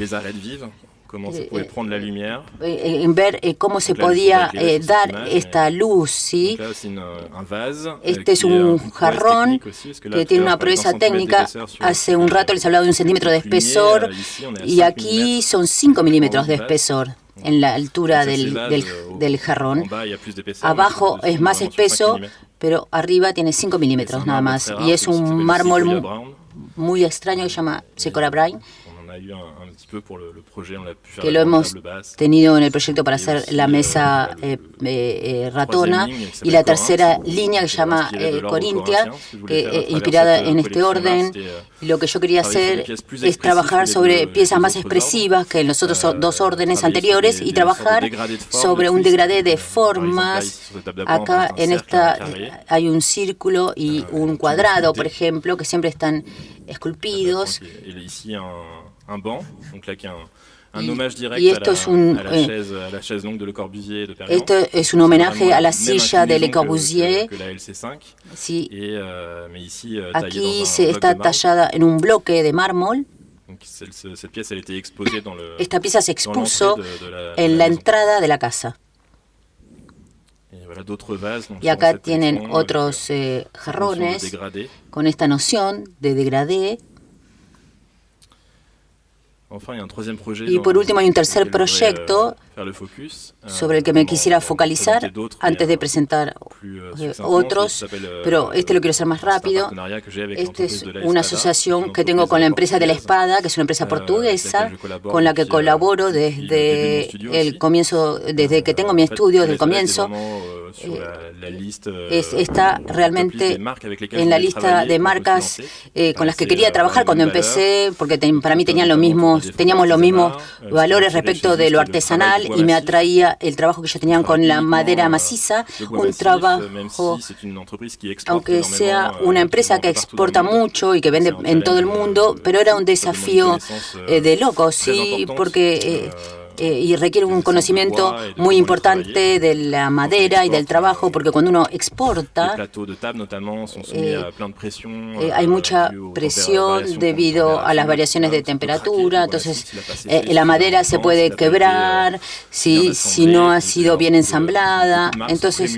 en ver cómo se podía dar esta luz, ¿sí? Este es un jarrón que tiene una proeza técnica. Hace un rato les hablaba de 1 centímetro de espesor y aquí son 5 milímetros de espesor en la altura del jarrón. Abajo es más espeso, pero arriba tiene 5 milímetros nada más. Y es un mármol muy extraño que se llama Secora Brain, que lo hemos tenido en el proyecto para hacer la mesa ratona, y la tercera línea que se llama Corintia, inspirada en este orden. Lo que yo quería hacer es trabajar sobre piezas más expresivas que en los otros 2 órdenes anteriores y trabajar sobre un degradé de formas. Acá en esta hay un círculo y un cuadrado, por ejemplo, que siempre están esculpidos. Y esto es un homenaje a la silla de Le Corbusier. Sí. Aquí está tallada en un bloque de mármol. Esta pieza se expuso en la entrada de la casa. Y acá tienen otros jarrones con esta noción de degradé. Y por último hay un tercer proyecto sobre el que me quisiera focalizar antes de presentar otros, pero este lo quiero hacer más rápido. Esta es una asociación que tengo con la empresa de la espada, que es una empresa portuguesa con la que colaboro desde el comienzo, desde que tengo mi estudio, desde el comienzo. Está realmente en la lista de marcas con las que quería trabajar cuando empecé, porque para mí teníamos los mismos valores respecto de lo artesanal y me atraía el trabajo que ellos tenían con la madera maciza, un trabajo, aunque sea una empresa que exporta mucho y que vende en todo el mundo, pero era un desafío de locos, sí, porque y requiere un conocimiento muy importante de la madera y del trabajo, porque cuando uno exporta hay mucha presión debido a las variaciones de temperatura, entonces la madera se puede quebrar si no ha sido bien ensamblada. Entonces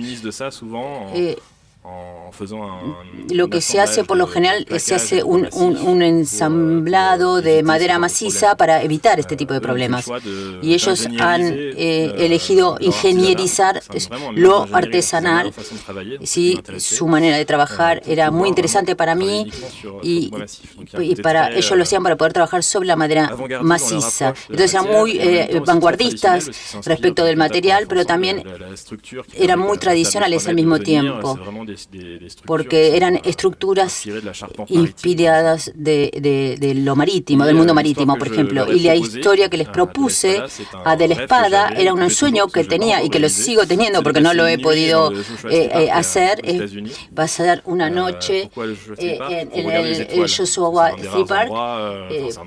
lo que se hace por lo general es se hace un ensamblado de madera maciza para evitar este tipo de problemas. Y ellos han elegido ingenierizar lo artesanal. Sí, su manera de trabajar era muy interesante para mí y para ellos lo hacían para poder trabajar sobre la madera maciza. Entonces eran muy vanguardistas respecto del material, pero también eran muy tradicionales al mismo tiempo, porque eran estructuras inspiradas de lo marítimo, del mundo marítimo, por ejemplo. Y la historia que les propuse de la espada era un sueño que tenía y que lo sigo teniendo porque no lo he podido hacer, pasar una noche en el Joshua Tree Park,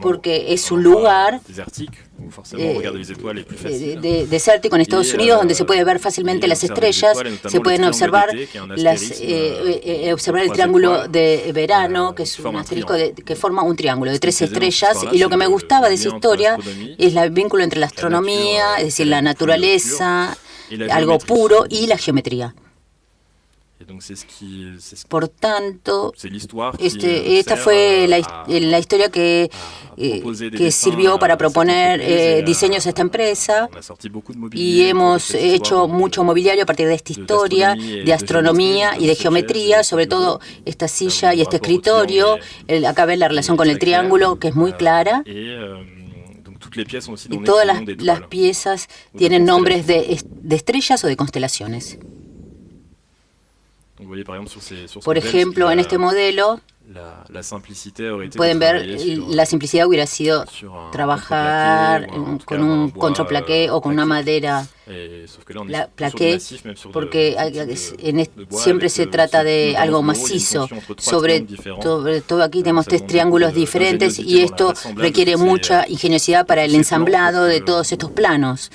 porque es un lugar desértico en Estados Unidos, donde se puede ver fácilmente las estrellas, se pueden observar observar el triángulo de verano, que es un asterisco que forma un triángulo de 3 estrellas, y lo que me gustaba de esa historia es el vínculo entre la astronomía, es decir, la naturaleza, algo puro, y la geometría. Por tanto, esta fue la historia que sirvió para proponer diseños a esta empresa, y hemos hecho mucho mobiliario a partir de esta historia de astronomía y de geometría, sobre todo esta silla y este escritorio. Acá ven la relación con el triángulo, que es muy clara. Y todas las piezas tienen nombres de estrellas o de constelaciones. Por ejemplo, en este modelo pueden ver, la simplicidad hubiera sido trabajar con un contraplaqué o con una madera plaqué, porque siempre se trata de algo macizo. Sobre todo aquí tenemos 3 triángulos diferentes, y esto requiere mucha ingeniosidad para el ensamblado de todos estos planos,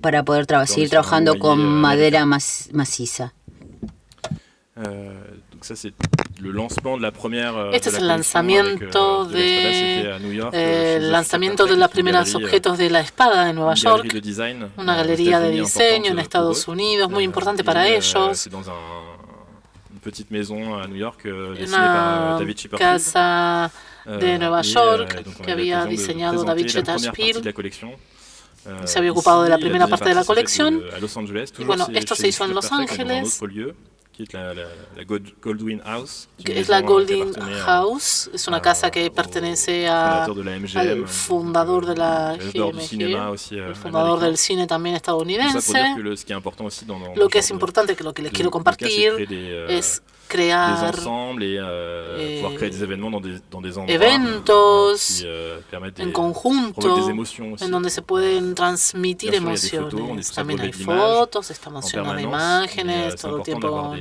para poder seguir trabajando con madera maciza. Este es el lanzamiento de los primeros objetos de la espada de Nueva York, una galería de diseño en Estados Unidos, muy importante para ellos. Una casa de Nueva York que había diseñado David Chipperfield. Se había ocupado de la primera parte de la colección. Y bueno, esto se hizo en Los Ángeles. Es la Goldwyn House, es una casa que pertenece al fundador de la GMG, el fundador del cine también estadounidense. Lo que es importante, que lo que les quiero compartir, es crear eventos en conjunto en donde se pueden transmitir emociones. También hay fotos, estamos llenos de imágenes todo el tiempo.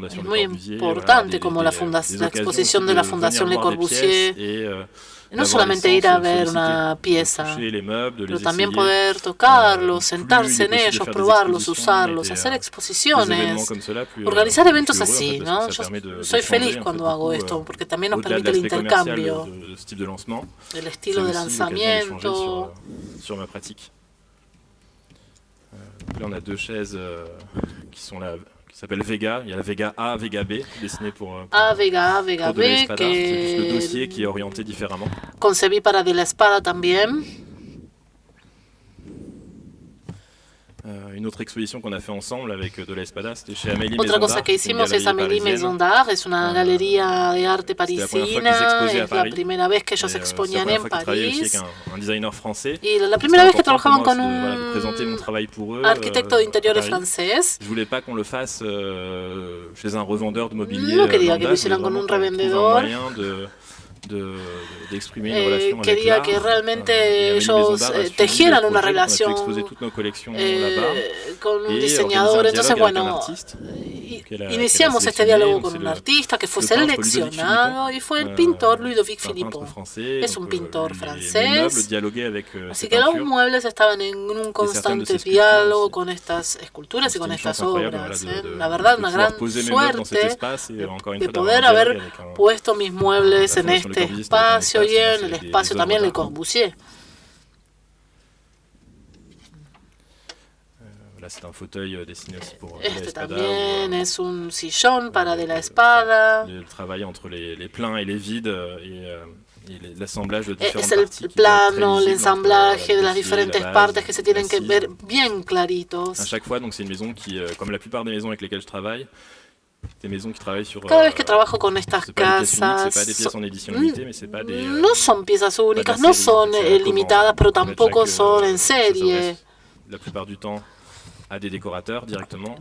Es muy importante, como la exposición de la Fundación Le Corbusier. No solamente ir a ver una pieza, pero también poder tocarlos, sentarse en ellos, probarlos, usarlos, hacer exposiciones, organizar eventos así, ¿no? Yo soy feliz cuando hago esto, porque también nos permite el intercambio, el estilo de lanzamiento. Là, on a 2 chaises qui sont là, qui s'appellent Vega. Il y a la Vega A, Vega B, dessinée pour Vega A, Vega B, que c'est juste le dossier qui est orienté différemment. Concebí para De la Espada también. Une autre exposition qu'on a fait ensemble avec De la Espada, c'était chez Amélie Otra cosa que hicimos es Amélie Maison d'Art, es una galería de arte parisina, es la primera vez que ellos exponían en París, y la primera vez que trabajaban con un arquitecto de interiores francés. No quería que lo hicieran con un revendedor. Quería que realmente ellos tejieran una relación con un diseñador. Entonces, bueno, iniciamos este diálogo con un artista que fue seleccionado, y fue el pintor Ludovic Philippon. Es un pintor francés, así que los muebles estaban en un constante diálogo con estas esculturas y con estas obras. La verdad, una gran suerte de poder haber puesto mis muebles en este espacio, y en el espacio también Le Corbusier. Este también es un sillón para De la Espada. Es el plano, el ensamblaje de las diferentes partes que se tienen que ver bien claritos. Cada vez que trabajo con estas casas, no son piezas únicas, no son limitadas, pero tampoco son en serie.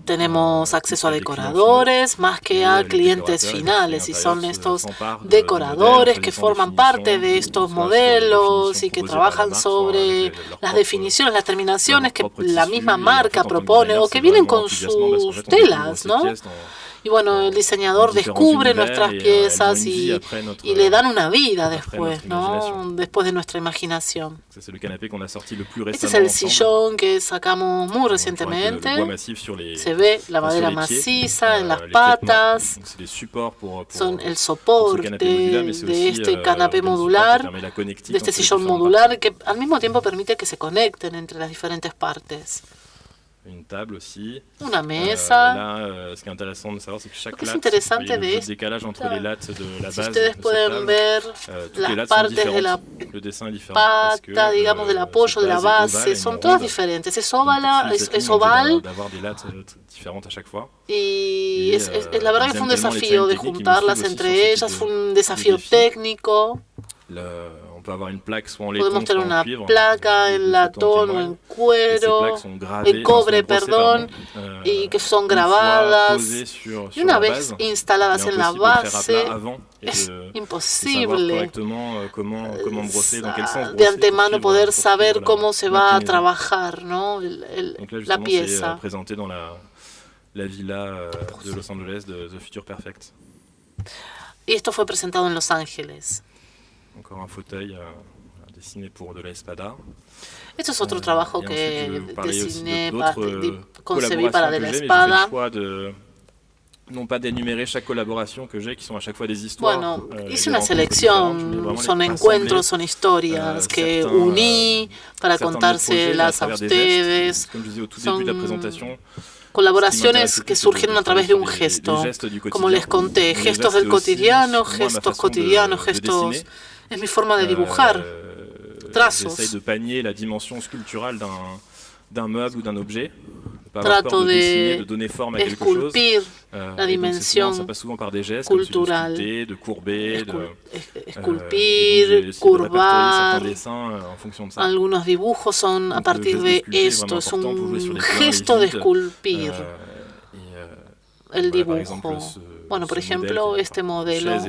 Tenemos acceso a decoradores más que a clientes finales, y son estos decoradores que forman parte de estos modelos y que trabajan sobre las definiciones, las terminaciones que la misma marca propone o que vienen con sus telas, ¿no? Y bueno, el diseñador descubre nuestras piezas y le dan una vida después, ¿no? Después de nuestra imaginación. Este es el sillón que sacamos muy recientemente. Se ve la madera maciza en las patas. Son el soporte de este canapé modular, de este sillón modular, que al mismo tiempo permite que se conecten entre las diferentes partes. Una mesa. Lo que es interesante de esto, si ustedes pueden ver las partes de la pata, digamos, del apoyo, de la base, son todas diferentes. Es oval y la verdad que fue un desafío de juntarlas entre ellas, fue un desafío técnico. Podemos tener una placa en latón o en cuero, en cobre, perdón, y que son grabadas. Y una vez instaladas en la base, es imposible de antemano poder saber cómo se va a trabajar, ¿no? la pieza. Y esto fue presentado en Los Ángeles. Encore un fauteuil dessiné pour de la Espada. Esto es otro trabajo que concebí para De la Espada. Non pas d'énumérer chaque collaboration que j'ai, qui sont à chaque fois des histoires. Bueno, hice una selección, son encuentros, son historias que uní para contárselas a ustedes. Son colaboraciones que surgieron a través de un gesto. Como les conté, gestos del cotidiano, gestos cotidianos, gestos... Es mi forma de dibujar, trazos. Trato de esculpir la dimensión cultural, esculpir, curvar. Algunos dibujos son a partir de esto, es un gesto de esculpir el dibujo. Bueno, por ejemplo, este modelo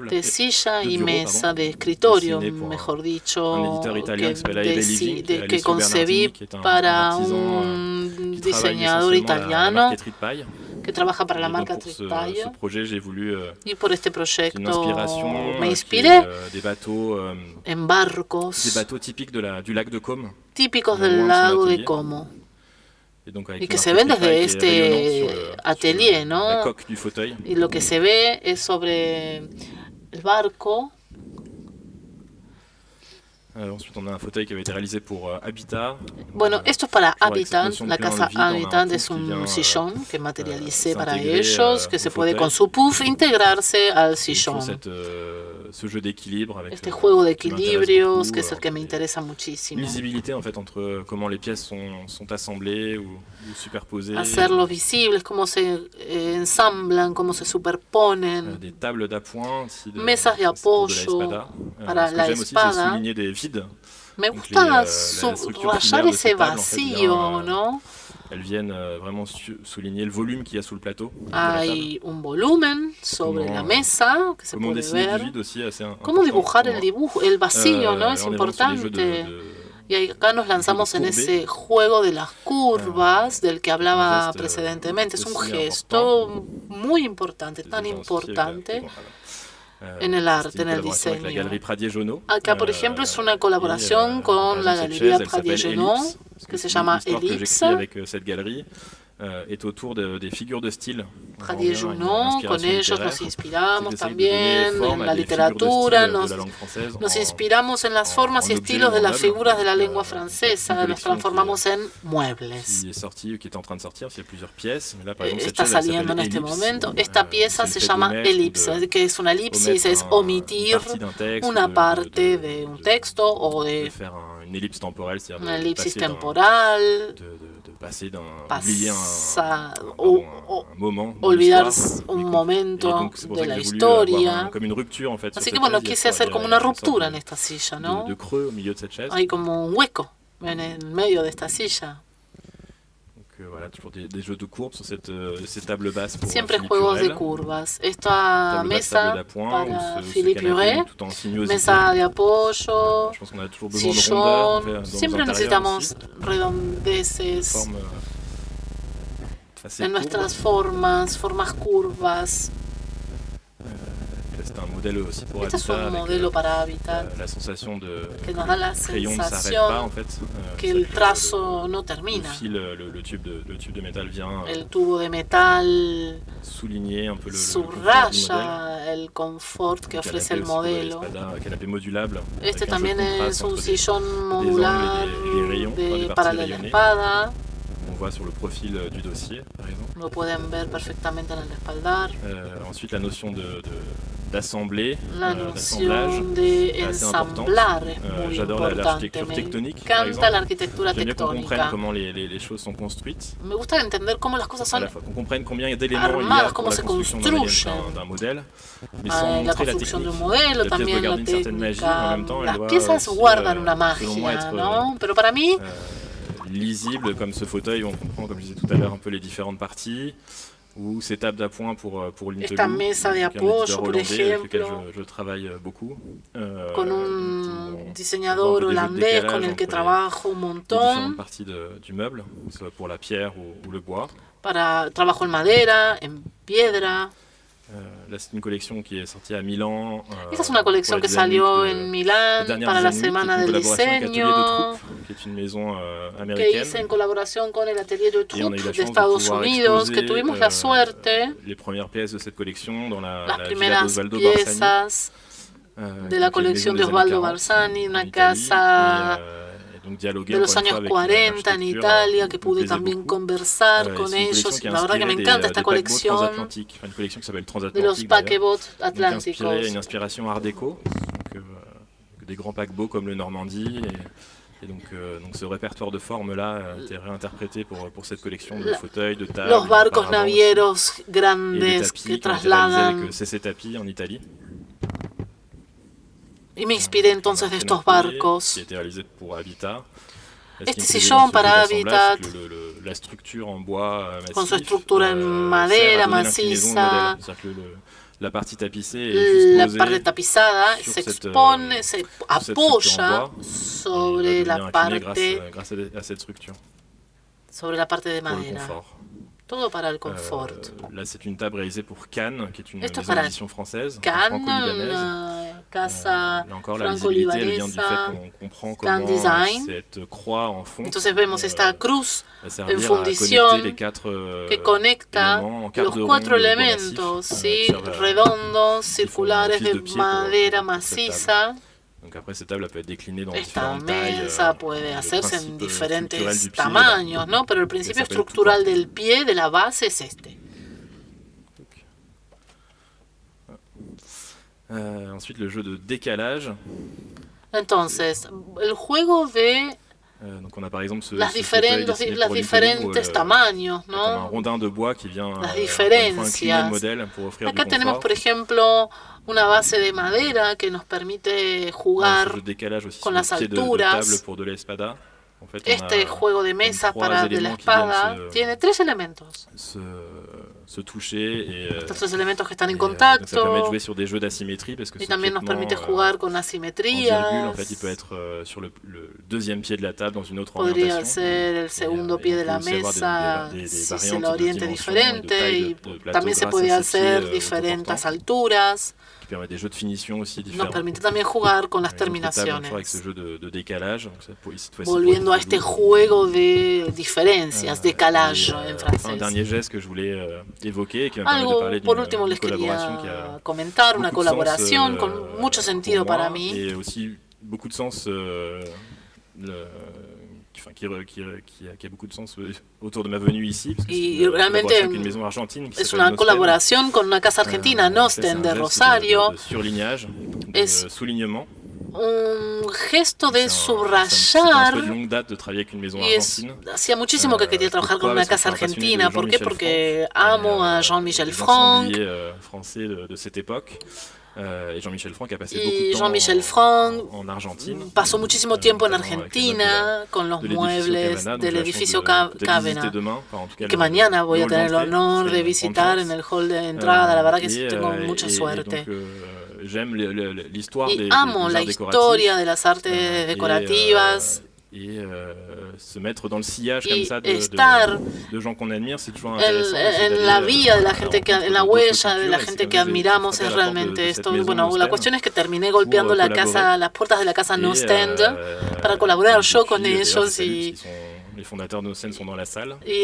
de silla y mesa, de escritorio, mejor dicho, que concebí para un diseñador italiano que trabaja para la marca Tripaio. Y por este proyecto me inspiré en barcos típicos del lago de Como. Y que se ven desde este atelier, ¿no? Y lo que se ve es sobre el barco. Bueno, esto es para Habitat. La casa Habitat es un sillón que materialicé para ellos, que se puede con su puff integrarse al sillón. Este juego de equilibrios, que es el que me interesa muchísimo. Hacerlos visibles, cómo se ensamblan, cómo se superponen. Mesas de apoyo para la espada. Me gusta subrayar ese vacío, ¿no? Hay un volumen sobre la mesa que se puede ver. Cómo dibujar el dibujo, el vacío, ¿no? Es importante. Y acá nos lanzamos en ese juego de las curvas del que hablaba precedentemente. Es un gesto muy importante, tan importante en el arte, en el diseño. Acá, por ejemplo, es una colaboración con la Galería Pradier-Junot, que se llama Ellipse. Pradier-Junot, con ellos nos inspiramos también en la literatura, nos inspiramos en las formas y estilos de las figuras de la lengua francesa, nos transformamos en muebles. Está saliendo en este momento. Esta pieza se llama elipse, que es una elipsis, es omitir una parte de un texto o de una elipsis temporal. Olvidar un momento de la historia. Así que bueno, quise hacer como una ruptura en esta silla, ¿no? Hay como un hueco en el medio de esta silla. Siempre juegos de curvas. Esta mesa para Philippe Huret, mesa de apoyo, sillón. Siempre necesitamos redondeces, en nuestras formas curvas. Este es un modelo para Habitat que nos da la sensación que el trazo no termina. El tubo de metal subraya el confort que ofrece el modelo. Este también es un sillón modular para la espada. Lo pueden ver perfectamente en el respaldar. Ensuite, la notion d'assembler, d'assemblage, de ensamblar es muy importante. Me encanta la arquitectura tectónica. Me gusta entender cómo las cosas son armadas, cómo se construyen. La construcción de un modelo, también la técnica. Las piezas guardan una magia, ¿no? Pero para mí, lisible comme ce fauteuil, on comprend, comme je disais tout à l'heure, un peu les différentes parties, ou ces tables d'appoint pour l'Intelou, esta mesa de apoyo, por ejemplo, je travaille beaucoup, con un diseñador holandés con el que trabajo un montón, différentes parties du meuble, soit pour la pierre ou le bois. Trabajo en madera, en piedra. Là, c'est une collection qui est sortie à Milan. Esta es una colección que salió en Milán para la Semana del Diseño, que hice en colaboración con el Atelier de Troupe de Estados Unidos, que tuvimos la suerte, las primeras piezas de la colección de Osvaldo Barzani, una casa de los años 40 en Italia, que pude también conversar con ellos. La verdad que me encanta esta colección de los paquebots atlánticos. Une inspiration art déco, des grands paquebots comme le Normandie. Et donc ce répertoire de formes-là a été réinterprété pour cette collection de fauteuils, de tables, los barcos navieros grandes que trasladan. CC Tapis en Italie. Y me inspiré entonces de estos barcos. Este sillón para Habitat, con su estructura en madera maciza, la parte tapizada se expone, se apoya sobre la parte de madera. Todo para el confort. Là, c'est une table réalisée pour Cannes, qui est une maison d'édition française, Cannes, casa là encore, la visibilité, elle vient du fait qu'on comprend comment cette croix en fond Entonces vemos esta cruz en fundición que conecta los 4 elementos, ¿sí? Redondos, circulares de madera maciza. Esta mesa puede hacerse en diferentes tamaños, ¿no? Pero el principio estructural del pie, de la base, es este. Ensuite, le jeu de décalage. Entonces, el juego de los diferentes tamaños, ¿no? Las diferencias. Acá tenemos, por ejemplo, una base de madera que nos permite jugar con las alturas. Este juego de mesas para de la espada tiene 3 elementos. Estos 3 elementos que están en contacto. Y también nos permite jugar con asimetría. Podría ser el segundo pie de la mesa si se lo oriente diferente. Y también se puede hacer diferentes alturas. Nos permite también jugar con las terminaciones. Volviendo a este juego de diferencias, décalage en francés. Algo, por último, les quería comentar, una colaboración con mucho sentido para mí. Qui a beaucoup de sens autour de ma venue ici. Y realmente es una colaboración con una casa argentina, Nosten, de Rosario. Es un gesto de subrayar. Y hacía muchísimo que quería trabajar con una casa argentina. ¿Por qué? Porque amo a Jean-Michel Franck. Y Jean-Michel Franck pasó muchísimo tiempo en Argentina con los muebles del edificio Cavena, que mañana voy a tener el honor de visitar en el hall de entrada. La verdad que tengo mucha suerte. Y amo la historia de las artes decorativas. y se mettre dans le sillage comme ça de gens qu'on admire, c'est toujours intéressant. En la vía de la gente en la huella de la gente que admiramos es realmente esto. Bueno, la cuestión es que terminé golpeando las puertas de la casa Nostend para colaborar yo con ellos y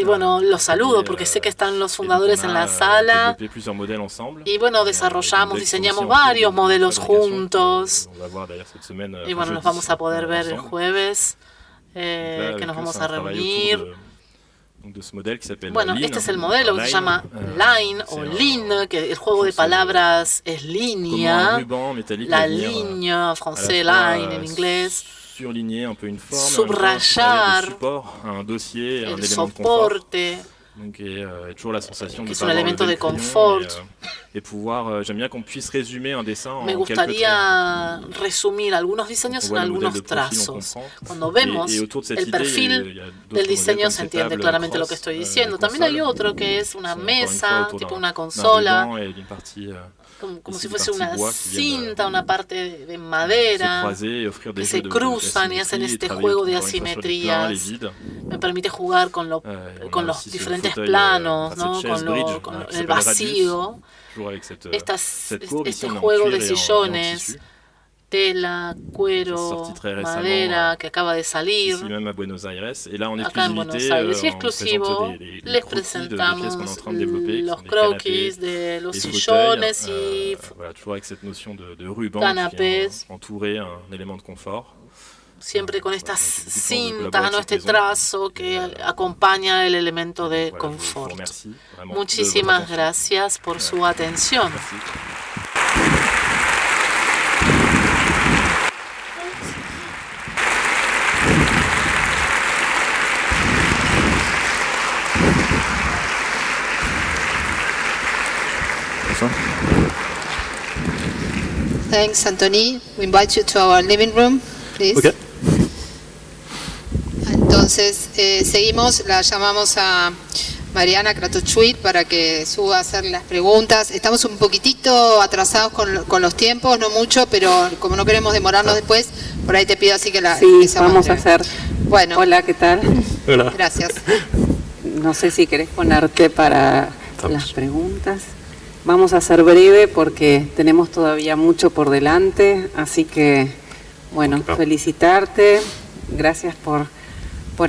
bueno, los saludo porque sé que están los fundadores en la sala y bueno, diseñamos varios modelos juntos y bueno, los vamos a poder ver el jueves. Que nos vamos a reunir. Bueno, este es el modelo que se llama Line o Line, que el juego de palabras es línea, la línea, francés, line en inglés, subrayar el soporte, que es un elemento de confort. Me gustaría resumir algunos diseños en algunos trazos. Cuando vemos el perfil del diseño se entiende claramente lo que estoy diciendo. También hay otro que es una mesa, tipo una consola, como si fuese una cinta, una parte de madera, que se cruzan y hacen este juego de asimetrías. Me permite jugar con los diferentes planos, ¿no? con el vacío. Este juego de sillones, tela, cuero, madera que acaba de salir acá en Buenos Aires y exclusivo les presentamos los croquis de los sillones y canapés, siempre con esta cinta, ¿no? Este trazo que acompaña el elemento de confort. Muchísimas gracias por su atención. Thanks, Anthony. We invite you to our living room, please. Okay. Entonces, seguimos, la llamamos a Mariana Kratochwit para que suba a hacer las preguntas. Estamos un poquitito atrasados con los tiempos, no mucho, pero como no queremos demorarnos después, por ahí te pido así que Sí, vamos a hacer. Bueno. Hola, ¿qué tal? Hola. Gracias. No sé si querés ponerte para las preguntas. Vamos a ser breve porque tenemos todavía mucho por delante, así que, bueno, felicitarte. Gracias por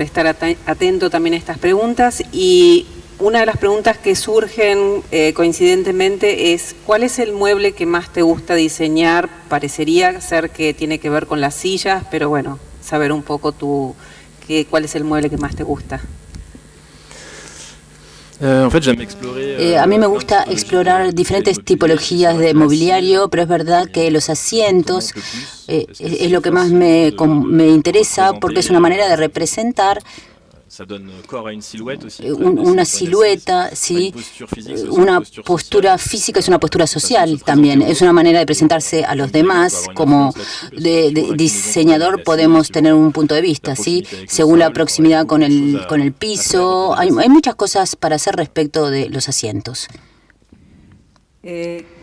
estar atento también a estas preguntas. Y una de las preguntas que surgen coincidentemente es, ¿cuál es el mueble que más te gusta diseñar? Parecería ser que tiene que ver con las sillas, pero bueno, saber un poco cuál es el mueble que más te gusta. A mí me gusta explorar diferentes tipologías de mobiliario, pero es verdad que los asientos es lo que más me interesa porque es una manera de representar una silueta, sí, una postura física, es una postura social también, es una manera de presentarse a los demás. Como de diseñador podemos tener un punto de vista, sí, según la proximidad con el piso. Hay muchas cosas para hacer respecto de los asientos.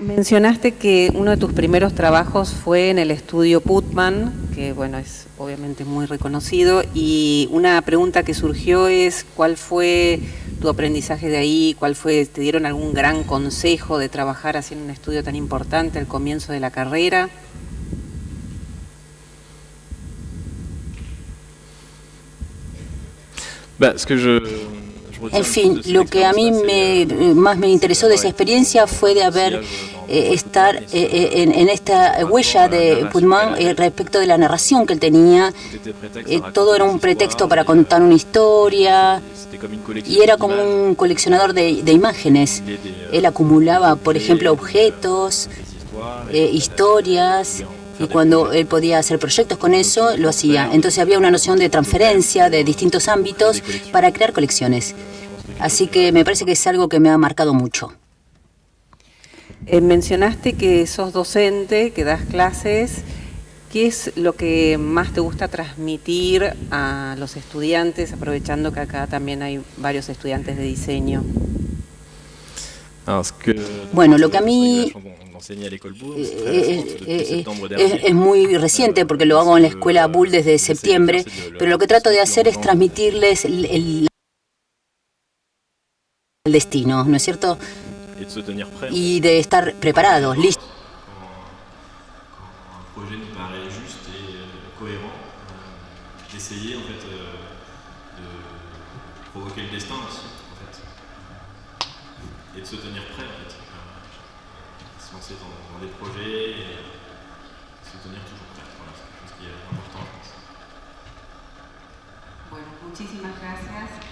Mencionaste que uno de tus primeros trabajos fue en el estudio Putman, que bueno, es obviamente muy reconocido, y una pregunta que surgió es ¿cuál fue tu aprendizaje de ahí? ¿Te dieron algún gran consejo de trabajar así en un estudio tan importante al comienzo de la carrera? En fin, lo que a mí más me interesó de esa experiencia fue de estar en esta huella de Putman respecto de la narración que él tenía. Todo era un pretexto para contar una historia y era como un coleccionador de imágenes. Él acumulaba, por ejemplo, objetos, historias. Y cuando él podía hacer proyectos con eso, lo hacía. Entonces había una noción de transferencia de distintos ámbitos para crear colecciones. Así que me parece que es algo que me ha marcado mucho. Mencionaste que sos docente, que das clases. ¿Qué es lo que más te gusta transmitir a los estudiantes, aprovechando que acá también hay varios estudiantes de diseño? Bueno, lo que a mí es muy reciente porque lo hago en la escuela Bull desde septiembre, pero lo que trato de hacer es transmitirles el destino, ¿no es cierto? Y de estar preparados, listos. Provoquer le destin aussi, en fait. Et de se tenir prêt, en fait. Se lancer dans des projets et se tenir toujours prêt. Voilà, c'est quelque chose qui est important, je pense. Bueno, muchísimas gracias.